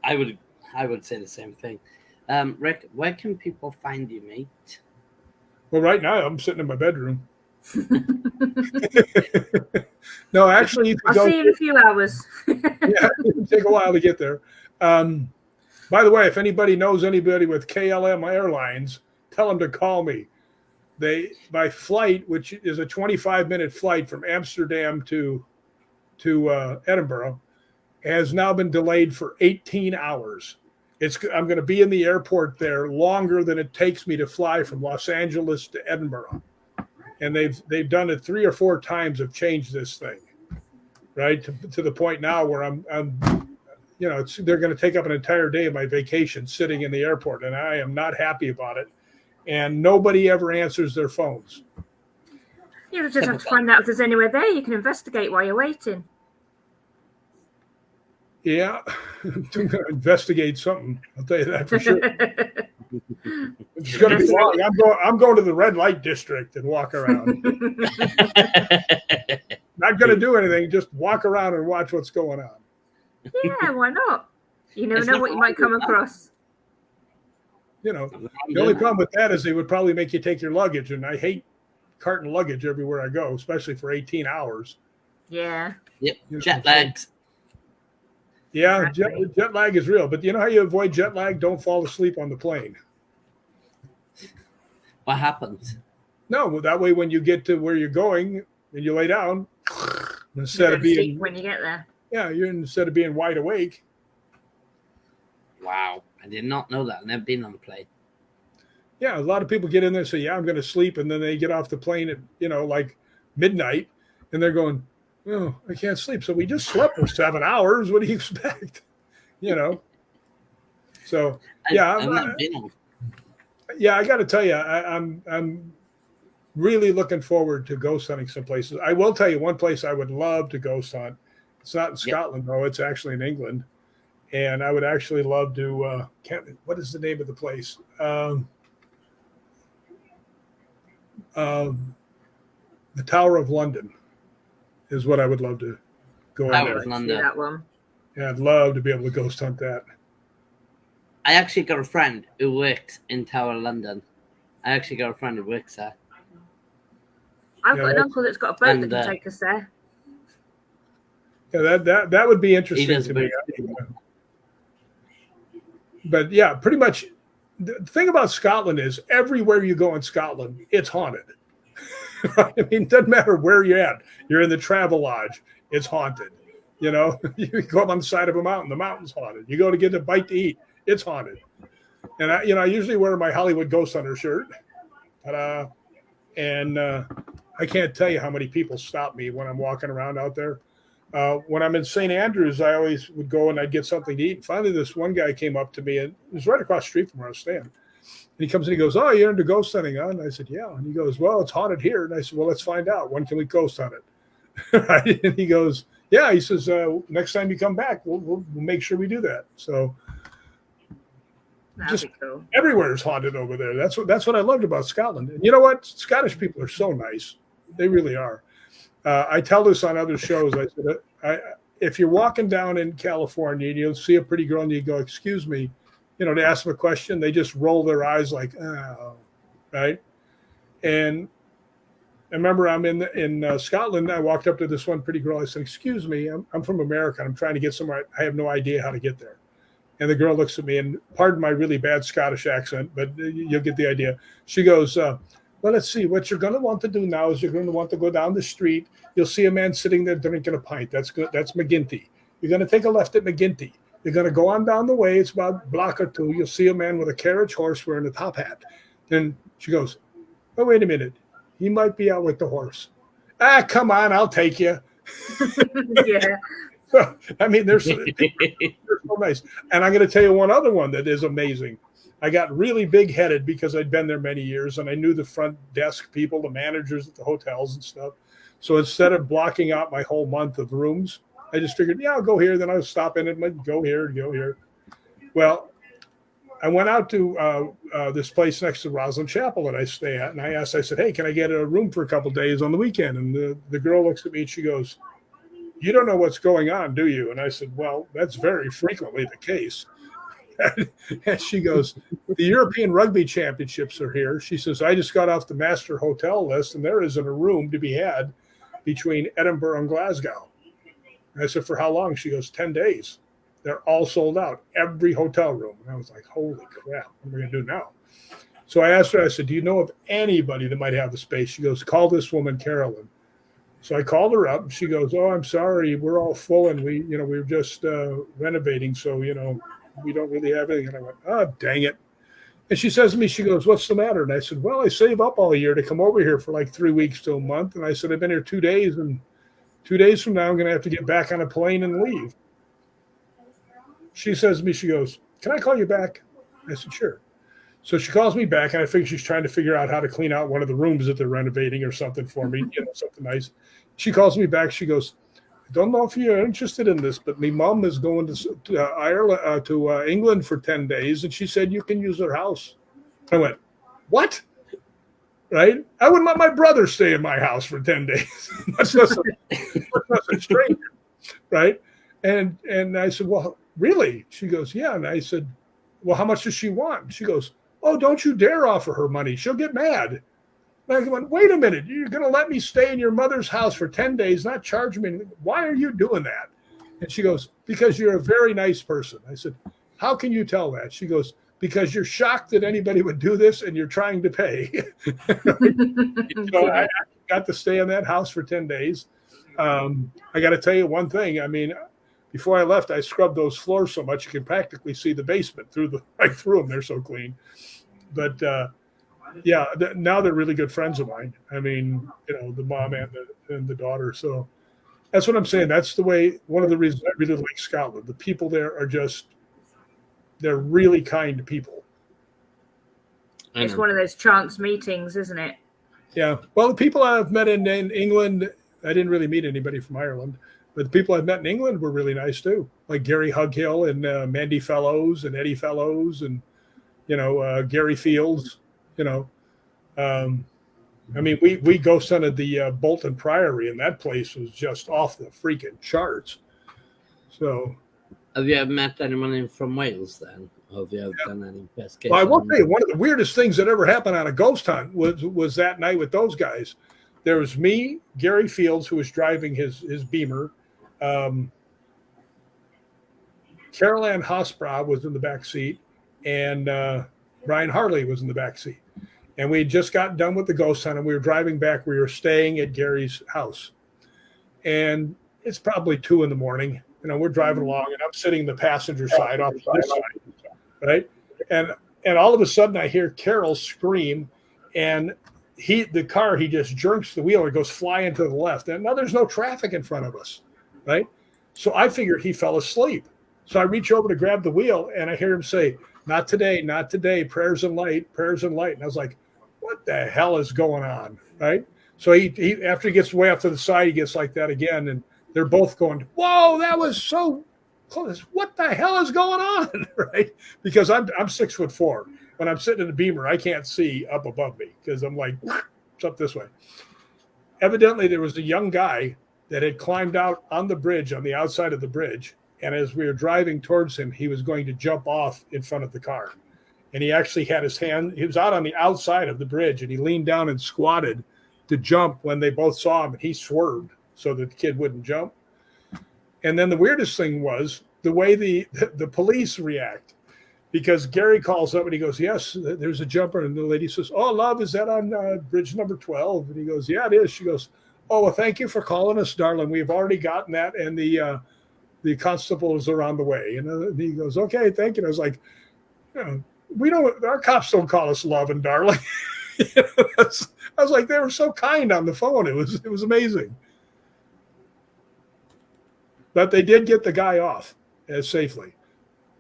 I would say the same thing. Rick, where can people find you, mate? Well, right now I'm sitting in my bedroom. No, actually, I'll see you in a few hours. Yeah, it'll take a while to get there. By the way, if anybody knows anybody with KLM Airlines, tell them to call me. My flight, which is a 25-minute flight from Amsterdam to Edinburgh, has now been delayed for 18 hours. I'm going to be in the airport there longer than it takes me to fly from Los Angeles to Edinburgh. And they've done it 3 or 4 times, have changed this thing, right? To the point now where I'm you know, they're going to take up an entire day of my vacation sitting in the airport, and I am not happy about it. And nobody ever answers their phones. You just have to find out if there's anywhere there you can investigate while you're waiting. Yeah, I'm going to investigate something. I'll tell you that for sure. It's going to be long. I'm going to the red light district and walk around. Not going to do anything. Just walk around and watch what's going on. Yeah, why not? You never know what you might come across. You know, the only problem with that is they would probably make you take your luggage, and I hate carting luggage everywhere I go, especially for 18 hours. Yeah. Yep. You know, Jet lags. Yeah, Exactly. jet lag is real. But you know how you avoid jet lag? Don't fall asleep on the plane. What happens? No, that way when you get to where you're going and you lay down, instead of being when you get there. Yeah, instead of being wide awake. Wow, I did not know that. I've never been on a plane. Yeah, a lot of people get in there and say, yeah, I'm going to sleep. And then they get off the plane at, like midnight and they're going, oh, I can't sleep. So we just slept for 7 hours. What do you expect? So, yeah. I got to tell you, I'm really looking forward to ghost hunting some places. I will tell you one place I would love to ghost hunt. It's not in Scotland, though. It's actually in England. And I would actually love to, what is the name of the place? The Tower of London is what I would love to go in there. That one. Yeah, I'd love to be able to ghost hunt that. I actually got a friend who works in Tower of London. I've got an uncle that's got a boat that can take us there. Yeah, that would be interesting to me. But yeah, pretty much the thing about Scotland is everywhere you go in Scotland, it's haunted. I mean, it doesn't matter where you're at. You're in the Travel Lodge, it's haunted. You go up on the side of a mountain, the mountain's haunted. You go to get a bite to eat, it's haunted. And I usually wear my Hollywood Ghost Hunter shirt. Ta-da. And I can't tell you how many people stop me when I'm walking around out there. When I'm in St. Andrews, I always would go and I'd get something to eat. And finally, this one guy came up to me, and it was right across the street from where I was staying. And he comes and he goes, "Oh, you're into ghost hunting, huh?" And I said, "Yeah." And he goes, "Well, it's haunted here." And I said, "Well, let's find out. When can we ghost hunt it?" Right? And he goes, "Yeah." He says, "Next time you come back, we'll make sure we do that." So That'd be cool. everywhere is haunted over there. That's what I loved about Scotland. And you know what? Scottish people are so nice. They really are. I tell this on other shows. I said, if you're walking down in California and you'll see a pretty girl and you go, "Excuse me," to ask them a question, they just roll their eyes like, "Oh," right? And I remember I'm in Scotland. I walked up to this one pretty girl. I said, "Excuse me, I'm from America. I'm trying to get somewhere. I have no idea how to get there." And the girl looks at me, and pardon my really bad Scottish accent, but you'll get the idea. She goes, "Well, let's see. What you're going to want to do now is you're going to want to go down the street. You'll see a man sitting there drinking a pint. That's good. That's McGinty. You're going to take a left at McGinty. You're going to go on down the way. It's about a block or two. You'll see a man with a carriage horse wearing a top hat." Then she goes, "Oh, wait a minute. He might be out with the horse." "Ah, come on. I'll take you." Yeah. I mean, they're so nice. And I'm going to tell you one other one that is amazing. I got really big-headed because I'd been there many years, and I knew the front desk people, the managers at the hotels and stuff. So instead of blocking out my whole month of rooms, I just figured, yeah, I'll go here. Then I'll stop in and go here, go here. Well, I went out to this place next to Roslyn Chapel that I stay at, and I said, "Hey, can I get a room for a couple of days on the weekend?" And the girl looks at me and she goes, "You don't know what's going on, do you?" And I said, "Well, that's very frequently the case." And she goes, "The European Rugby Championships are here." She says, "I just got off the master hotel list, and there isn't a room to be had between Edinburgh and Glasgow." And I said, "For how long?" She goes, 10 days. They're all sold out, every hotel room. And I was like, holy crap, what am I going to do now? So I asked her, I said, "Do you know of anybody that might have the space?" She goes, "Call this woman, Carolyn." So I called her up. She goes, "Oh, I'm sorry. We're all full, and we were just renovating. So, we don't really have anything." And I went, "Oh, dang it." And she says to me, she goes, "What's the matter?" And I said, "Well, I save up all year to come over here for like 3 weeks to a month." And I said, "I've been here 2 days, and 2 days from now, I'm going to have to get back on a plane and leave." She says to me, she goes, "Can I call you back?" I said, "Sure." So she calls me back, and I think she's trying to figure out how to clean out one of the rooms that they're renovating or something for me, something nice. She calls me back. She goes, "I don't know if you're interested in this, but my mom is going to Ireland, to England for 10 days, and she said you can use her house." I went, "What?" Right? I wouldn't let my brother stay in my house for 10 days. much less a stranger. Right? And I said, "Well, really?" She goes, "Yeah." And I said, "Well, how much does she want?" She goes, "Oh, don't you dare offer her money. She'll get mad." And I went, "Wait a minute. You're going to let me stay in your mother's house for 10 days, not charge me? Why are you doing that?" And she goes, "Because you're a very nice person." I said, "How can you tell that?" She goes, "Because you're shocked that anybody would do this and you're trying to pay." So I got to stay in that house for 10 days. I got to tell you one thing. I mean, before I left, I scrubbed those floors so much you can practically see the basement right through them. They're so clean. But yeah, now they're really good friends of mine. I mean, the mom and the daughter. So that's what I'm saying. That's one of the reasons I really like Scotland. The people there are they're really kind people. It's one of those chance meetings, isn't it? Yeah. Well, the people I've met in England, I didn't really meet anybody from Ireland, but the people I've met in England were really nice too. Like Gary Hughill and Mandy Fellows and Eddie Fellows and, Gary Fields, I mean, we ghost hunted the Bolton Priory, and that place was just off the freaking charts. So, have you ever met anyone from Wales then? Or have you ever done any investigation? Well, I will tell you, one of the weirdest things that ever happened on a ghost hunt was that night with those guys. There was me, Gary Fields, who was driving his Beamer. Carol Ann Hosbrow was in the back seat, and Brian Harley was in the back seat. And we had just gotten done with the ghost hunt, and we were driving back. We were staying at Gary's house. And it's probably 2 a.m. We're driving along, and I'm sitting in the passenger side off this side, right? And all of a sudden, I hear Carol scream, and the car, he just jerks the wheel and goes flying to the left. And now there's no traffic in front of us, right? So I figured he fell asleep. So I reach over to grab the wheel, and I hear him say, "Not today, not today, prayers and light, prayers and light." And I was like, what the hell is going on, right? So he after he gets way off to the side, he gets like that again, and they're both going, "Whoa, that was so close. What the hell is going on?" Right? Because I'm 6'4". When I'm sitting in a Beamer, I can't see up above me because I'm like, it's up this way. Evidently, there was a young guy that had climbed out on the bridge, on the outside of the bridge, and as we were driving towards him, he was going to jump off in front of the car. And he actually had his hand, he was out on the outside of the bridge, and he leaned down and squatted to jump when they both saw him, and he swerved so that the kid wouldn't jump. And then the weirdest thing was the way the police react, because Gary calls up and he goes, "Yes, there's a jumper." And the lady says, "Oh, love, is that on bridge number 12? And he goes, "Yeah, it is." She goes, "Oh, well, thank you for calling us, darling. We've already gotten that, and the constables are on the way." And he goes, "Okay, thank you." And I was like, we don't, our cops don't call us love and darling. I was like, they were so kind on the phone. It was amazing. But they did get the guy off safely,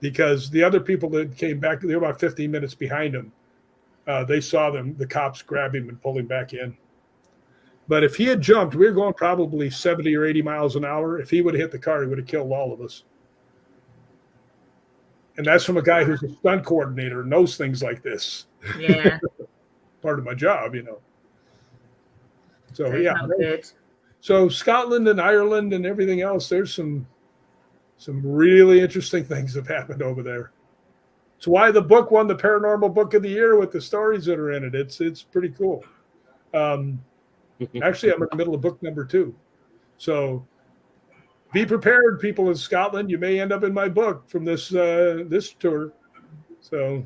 because the other people that came back, they were about 15 minutes behind him. They saw the cops grab him and pull him back in. But if he had jumped, we were going probably 70 or 80 miles an hour. If he would have hit the car, he would have killed all of us. And that's from a guy who's a stunt coordinator and knows things like this. Yeah. Part of my job, So, That's yeah. not good. So Scotland and Ireland and everything else, there's some really interesting things have happened over there. It's why the book won the Paranormal Book of the Year with the stories that are in it. It's pretty cool. Actually, I'm in the middle of book number 2. So be prepared, people in Scotland. You may end up in my book from this tour. So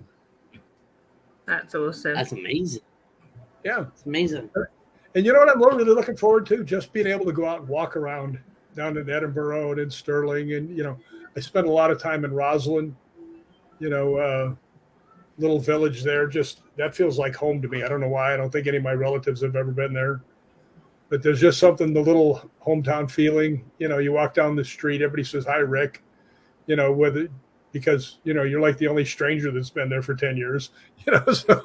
That's awesome. That's amazing. Yeah. It's amazing. And you know what I'm really looking forward to? Just being able to go out and walk around down in Edinburgh and in Stirling. And, I spent a lot of time in Roslyn, little village there. Just that feels like home to me. I don't know why. I don't think any of my relatives have ever been there. But there's just something, the little hometown feeling. You walk down the street, everybody says, "Hi, Rick," because, you're like the only stranger that's been there for 10 years, so,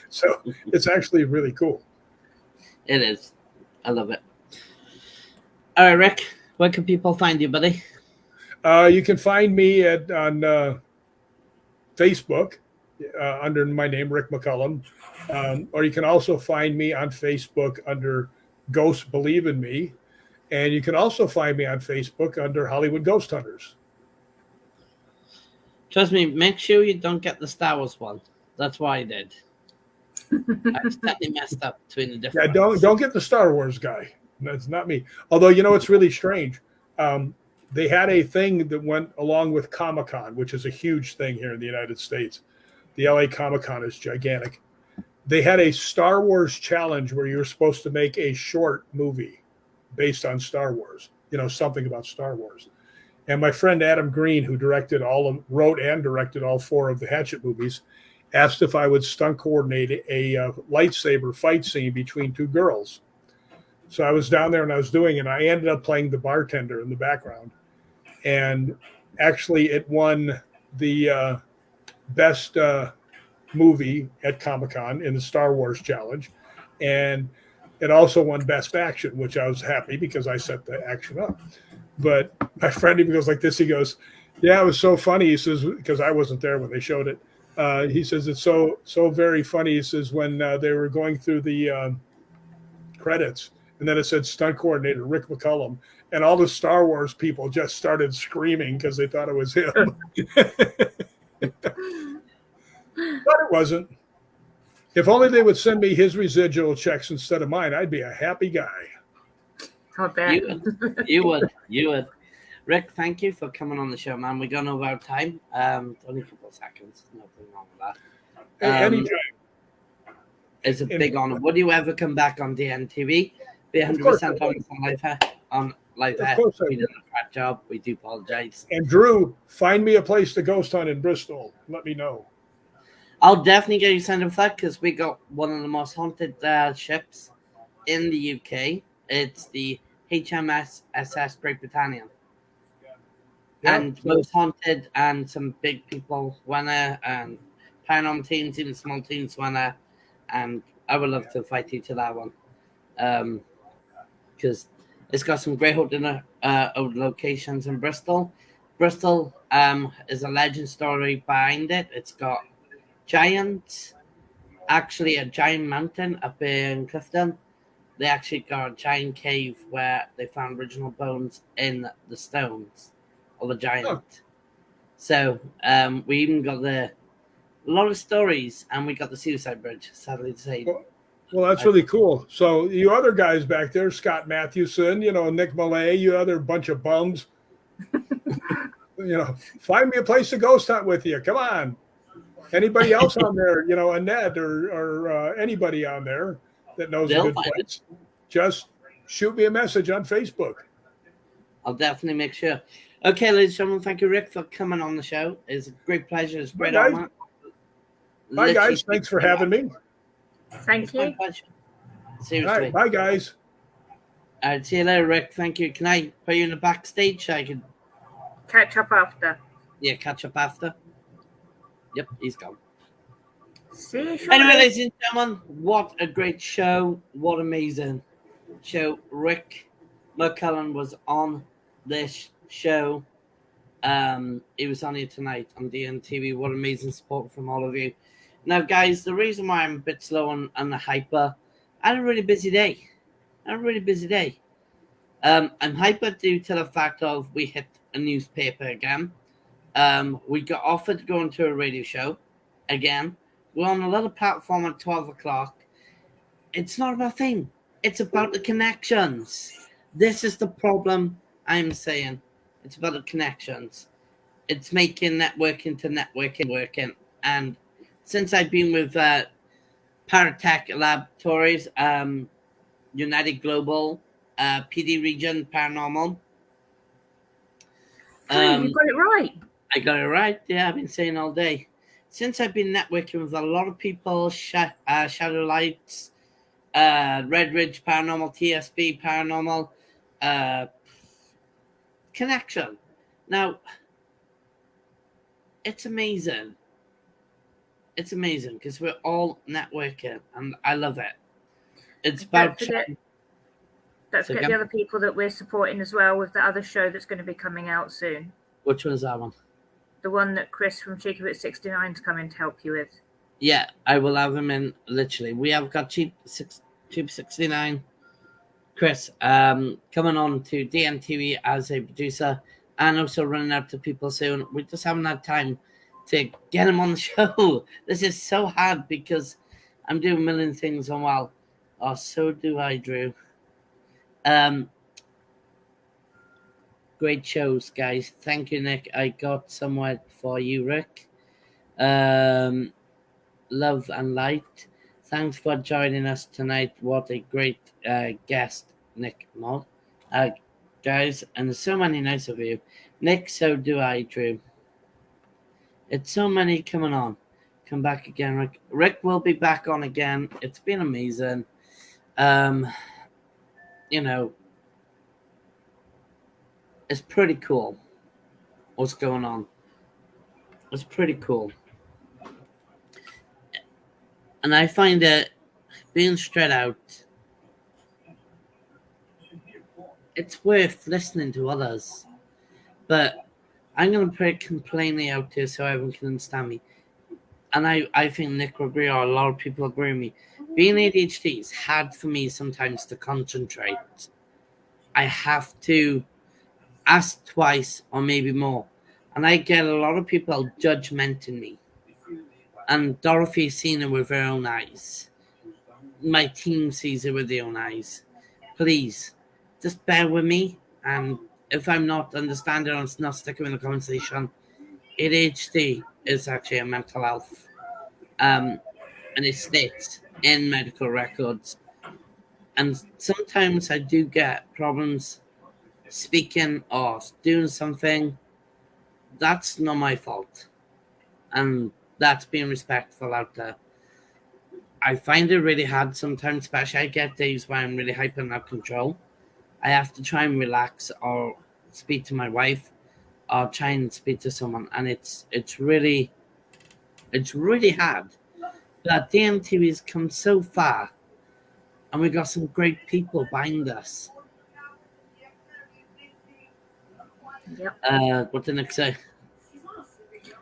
so it's actually really cool. It is. I love it. All right, Rick, where can people find you, buddy? You can find me on Facebook under my name, Rick McCullum. Or you can also find me on Facebook under Ghosts Believe in Me. And you can also find me on Facebook under Hollywood Ghost Hunters. Trust me, make sure you don't get the Star Wars one. That's why I did. I accidentally messed up between the different. Yeah, don't get the Star Wars guy. That's not me. Although, it's really strange. They had a thing that went along with Comic-Con, which is a huge thing here in the United States. The LA Comic-Con is gigantic. They had a Star Wars challenge where you were supposed to make a short movie based on Star Wars, something about Star Wars. And my friend Adam Green, who wrote and directed all 4 of the Hatchet movies, asked if I would stunt coordinate a lightsaber fight scene between 2 girls. So I was down there and I was doing it, and I ended up playing the bartender in the background. And actually it won the best movie at Comic-Con in the Star Wars challenge. And it also won best action, which I was happy because I set the action up. But my friend even goes like this. He goes, "Yeah, it was so funny." He says, because I wasn't there when they showed it. He says, "It's so very funny." He says, when they were going through the credits, and then it said stunt coordinator Rick McCullum, and all the Star Wars people just started screaming because they thought it was him. But it wasn't. If only they would send me his residual checks instead of mine, I'd be a happy guy. I bet. You would. Rick, thank you for coming on the show, man. We're going over our time. Only a couple of seconds. Nothing wrong with that. Anytime. It's a big honor. Would you ever come back on DNTV? Be 100% honest on live hair. We did a crap job. We do apologize. And Drew, find me a place to ghost hunt in Bristol. Let me know. I'll definitely get you signed up for that because we got one of the most haunted ships in the UK. It's the HMS SS Great Britannia. Yeah, And so- most haunted, and some big people went there, and paranormal teams, even small teams went there. And I would love to fight you to that one. Because it's got some great hotel locations in Bristol. Bristol is a legend story behind it. It's got actually a giant mountain up in Clifton. They actually got a giant cave where they found original bones in the stones of a giant. Oh. So we even got a lot of stories, and we got the suicide bridge, sadly to say. Well, that's really cool. So you other guys back there, Scott Mathewson, Nick Millay, you other bunch of bums, find me a place to ghost hunt with you. Come on. Anybody else on there, Annette or anybody on there that knows a good place, just shoot me a message on Facebook. I'll definitely make sure. Okay, ladies and gentlemen, thank you, Rick, for coming on the show. It's a great pleasure. It's a great honor. Bye, guys. Thanks for having me. Thank you. Seriously. All right, bye, guys. All right, see you later, Rick. Thank you. Can I put you in the backstage so I can catch up after? Yeah, catch up after. Yep, he's gone. See you shortly. Anyway, ladies and gentlemen, what a great show. What amazing show. Rick McCullen was on this show. He was on here tonight on DNTV. What amazing support from all of you. Now, guys, the reason why I'm a bit slow on the hyper, I had a really busy day. I'm hyper due to the fact of we hit a newspaper again. We got offered to go into a radio show again. We're on another platform at 12 o'clock. It's not about fame. It's about the connections. This is the problem I'm saying. It's about the connections. It's making networking to networking working. And since I've been with Paratech Laboratories, United Global, PD Region Paranormal. You got it right. I got it right. Yeah, I've been saying all day. Since I've been networking with a lot of people, Shadow Lights, Red Ridge Paranormal, TSB Paranormal, Connection. Now, it's amazing. It's amazing because we're all networking, and I love it. It's about... Don't forget the other people that we're supporting as well with the other show that's going to be coming out soon. Which one's that one? The one that Chris from Cheeky Bit 69 is coming to help you with. Yeah, I will have him in literally. We have got Cheap 69, Chris, coming on to DNTV as a producer, and also running out to people soon. We just haven't had time to get him on the show. This is so hard because I'm doing a million things on while. Oh, so do I, Drew. Great shows, guys. Thank you, Nick. I got somewhere for you, Rick. Love and light. Thanks for joining us tonight. What a great guest, Nick Mod. Guys, and there's so many nice of you. Nick, so do I, Drew. It's so many coming on. Come back again, Rick. Rick will be back on again. It's been amazing. It's pretty cool what's going on. It's pretty cool. And I find that being straight out, it's worth listening to others. But I'm going to put it completely out there so everyone can understand me. And I think Nick will agree, or a lot of people agree with me. Being ADHD is hard for me sometimes to concentrate. I have to ask twice or maybe more. And I get a lot of people judgmenting me. And Dorothy's seen it with her own eyes. My team sees it with their own eyes. Please, just bear with me. And if I'm not understanding or not sticking in the conversation, ADHD is actually a mental health. And it states in medical records. And sometimes I do get problems speaking or doing something. That's not my fault. And That's being respectful out there. I find it really hard sometimes, especially I get days where I'm really hyper and out of control. I have to try and relax or speak to my wife or try and speak to someone, and it's really hard. But DMTV's come so far, and we got some great people behind us. Yep. What did Nick say?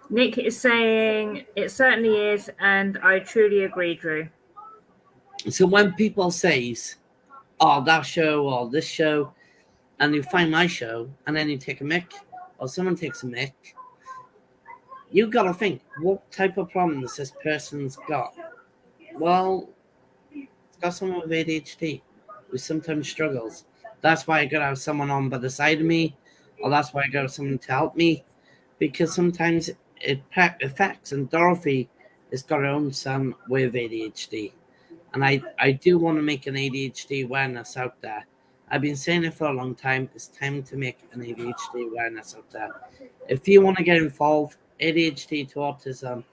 Nick is saying it certainly is, and I truly agree, Drew. So when people says, "Oh, that show or this show," and you find my show, and then you take a mic, or someone takes a mic, you gotta think, what type of problems this person's got? Well, it's got someone with ADHD who sometimes struggles. That's why I gotta have someone on by the side of me, or that's why I gotta have someone to help me, because sometimes it affects. And Dorothy has got her own son with ADHD, and I do want to make an ADHD awareness out there. I've been saying it for a long time. It's time to make an ADHD awareness out there. If you want to get involved, ADHD to autism,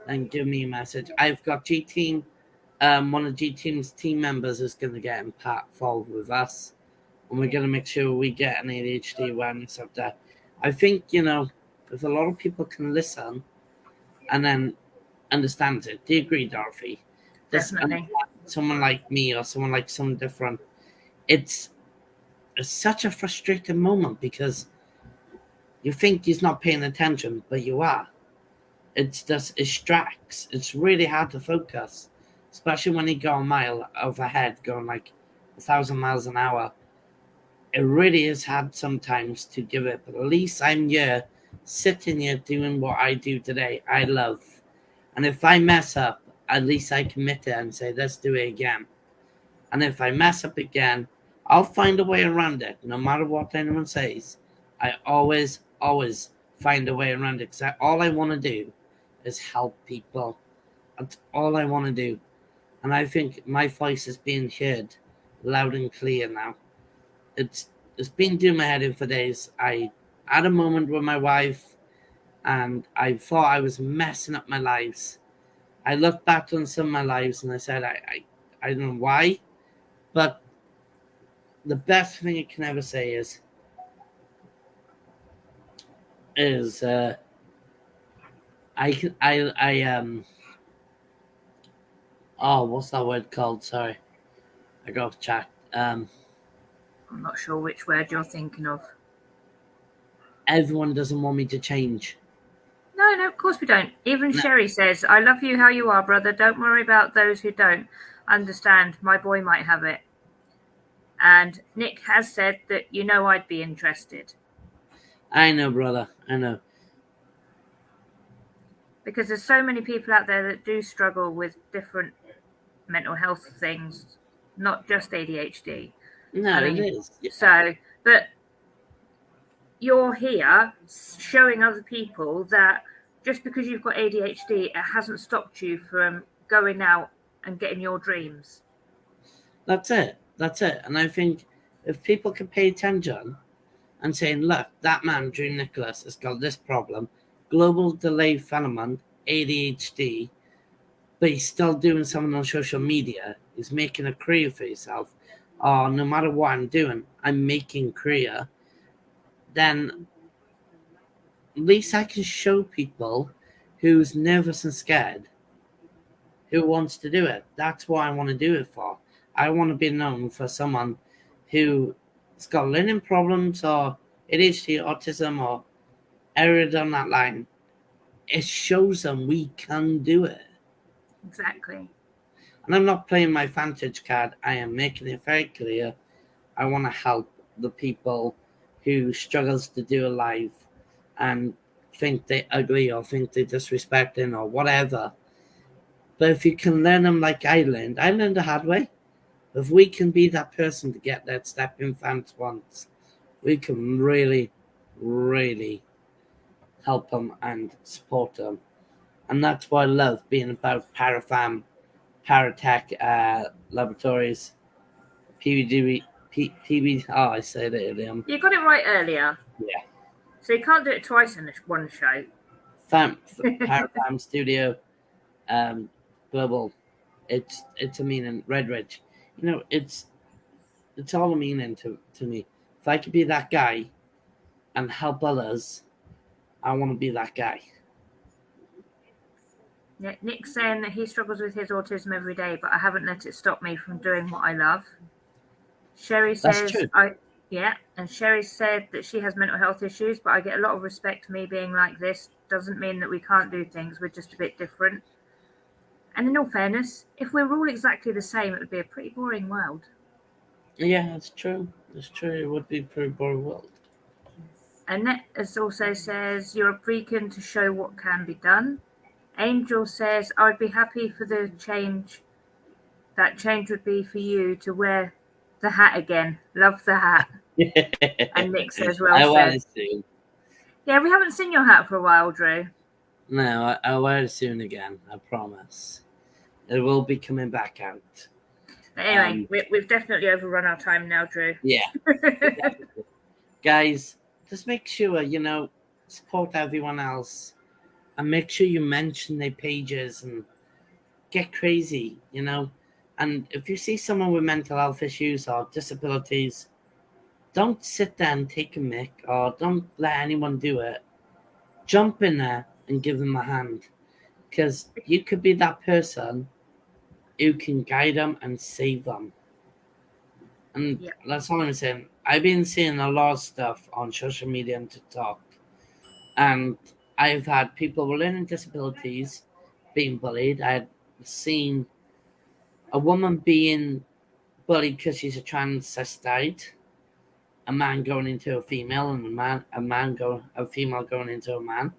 then give me a message. I've got G Team. One of G Team's team members is going to get involved with us, and we're going to make sure we get an ADHD awareness out there. I think, if a lot of people can listen and then understand it. Do you agree, Dorothy? Definitely. Someone like me or someone like someone different, it's such a frustrating moment because you think he's not paying attention, but you are. It's just, it distracts. It's really hard to focus, especially when you go a mile overhead, going like 1,000 miles an hour. It really is hard sometimes to give it, but at least I'm here, sitting here doing what I do today. I love. And if I mess up, at least I commit it and say, let's do it again. And if I mess up again, I'll find a way around it. No matter what anyone says, I always find a way around it. Because all I want to do is help people. That's all I want to do. And I think my voice is being heard loud and clear now. It's been doing my head in for days. I had a moment with my wife, and I thought I was messing up my lives. I looked back on some of my lives and I said, I don't know why, but the best thing I can ever say is what's that word called? Sorry, I got chat. I'm not sure which word you're thinking of. Everyone doesn't want me to change. No, of course we don't. Even Sherry says, I love you how you are, brother. Don't worry about those who don't understand. My boy might have it. And Nick has said that, I'd be interested. I know, brother. I know. Because there's so many people out there that do struggle with different mental health things, not just ADHD. No, it is. Yeah. So, but you're here showing other people that just because you've got ADHD, it hasn't stopped you from going out and getting your dreams. That's it. And I think if people can pay attention and saying, look, that man, Drew Nicholas, has got this problem, global delayed development, ADHD, but he's still doing something on social media, he's making a career for himself, or no matter what I'm doing, I'm making career, then at least I can show people who's nervous and scared who wants to do it. That's what I want to do it for. I want to be known for someone who's got learning problems or ADHD, autism, or area down that line. It shows them we can do it. Exactly. And I'm not playing my vantage card. I am making it very clear. I want to help the people who struggles to do a live and think they're ugly or think they're disrespecting or whatever. But if you can learn them like I learned the hard way. If we can be that person to get that stepping stone once, we can really, really help them and support them. And that's why I love being about Parafam, Paratech Laboratories, PB. Oh, I said it earlier. You got it right earlier. Yeah. So you can't do it twice in one show. Parafam Studio, Global. It's a meaning. Redridge. You know, it's all a meaning to me. If I could be that guy and help others, I want to be that guy. Yeah, Nick's saying that he struggles with his autism every day, but I haven't let it stop me from doing what I love. Sherry says, and Sherry said that she has mental health issues, but I get a lot of respect for me being like this. Doesn't mean that we can't do things. We're just a bit different. And in all fairness, if we were all exactly the same, it would be a pretty boring world. Yeah, that's true. That's true. It would be a pretty boring world. Annette also says, you're a beacon to show what can be done. Angel says, I'd be happy for the change. That change would be for you to wear the hat again. Love the hat. And Nick says, well said. Yeah, we haven't seen your hat for a while, Drew. No, I'll wear it soon again. I promise. It will be coming back out. Anyway, we've definitely overrun our time now, Drew. Yeah. Guys, just make sure, support everyone else. And make sure you mention their pages and get crazy, And if you see someone with mental health issues or disabilities, don't sit there and take a mick or don't let anyone do it. Jump in there and give them a hand. Because you could be that person who can guide them and save them. And that's all I'm saying. I've been seeing a lot of stuff on social media and TikTok. And I've had people with learning disabilities being bullied. I had seen a woman being bullied because she's a transvestite. A man going into a female and a female going into a man.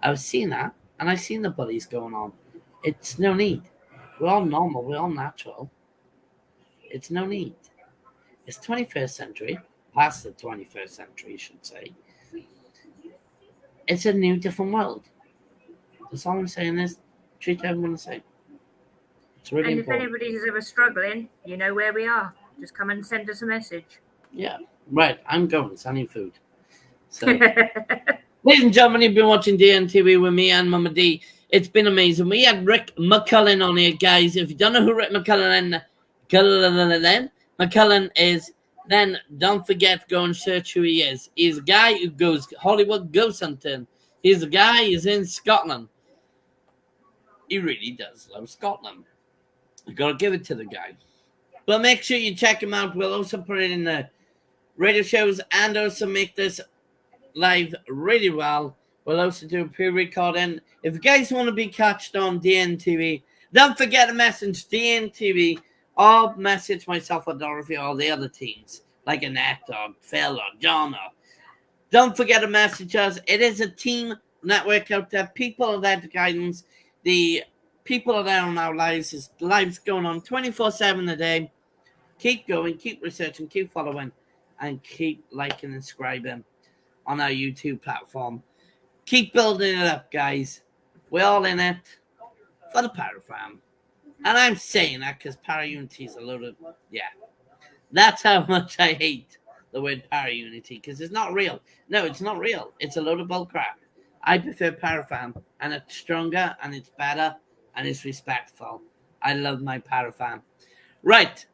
I've seen that, and I've seen the bullies going on. It's no need. We're all normal. We're all natural. It's no need. It's 21st century, past the 21st century, I should say. It's a new, different world. That's all I'm saying is treat everyone the same. It's really important. If anybody is ever struggling, you know where we are. Just come and send us a message. Yeah, right. I'm going. I need food. So, ladies and gentlemen, you've been watching DNTV with me and Mama D. It's been amazing. We had Rick McCullen on here, guys. If you don't know who Rick McCullen is, then don't forget, go and search who he is. He's a guy who goes Hollywood ghost hunting. He's a guy who's in Scotland. He really does love Scotland. You gotta give it to the guy. But make sure you check him out. We'll also put it in the radio shows and also make this live really well. We'll also do a pre-recording. If you guys want to be catched on DNTV, don't forget to message DNTV or message myself or Dorothy or the other teams, like Annette or Phil or John. Don't forget to message us. It is a team network out there. People are there to guidance. The people are there in our lives. There's lives going on 24/7 a day. Keep going, keep researching, keep following, and keep liking and subscribing on our YouTube platform. Keep building it up, guys. We're all in it for the Parafam. And I'm saying that because para-unity is a load of... Yeah. That's how much I hate the word para-unity, because it's not real. No, it's not real. It's a load of bull crap. I prefer Parafam, and it's stronger, and it's better, and it's respectful. I love my Parafam. Right.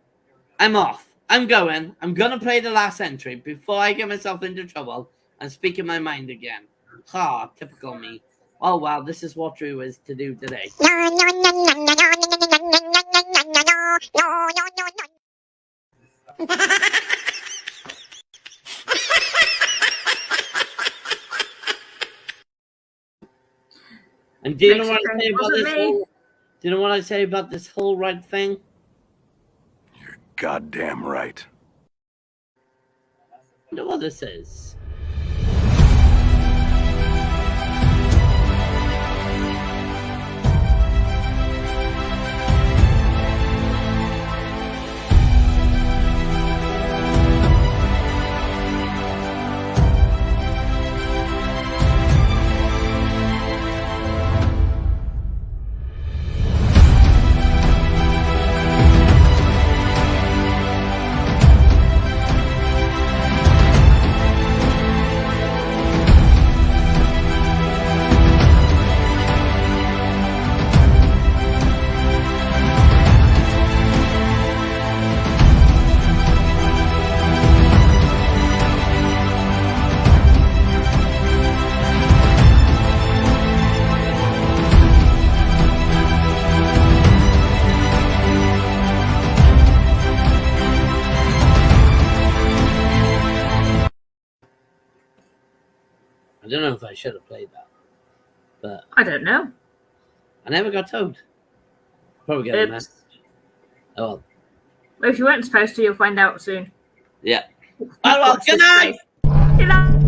I'm off. I'm going. I'm going to play the last entry before I get myself into trouble and speak in my mind again. Ha, typical me. Oh, well, this is what Drew is to do today. And do you know what I say about this whole... Do you know what I say about this whole red thing? You're goddamn right. You know what this is? don't know if I should have played that, but I don't know. I never got told. Probably get a message. Oh Well, if you weren't supposed to, you'll find out soon. yeah. Oh well. Watch Good this night. space. Good night.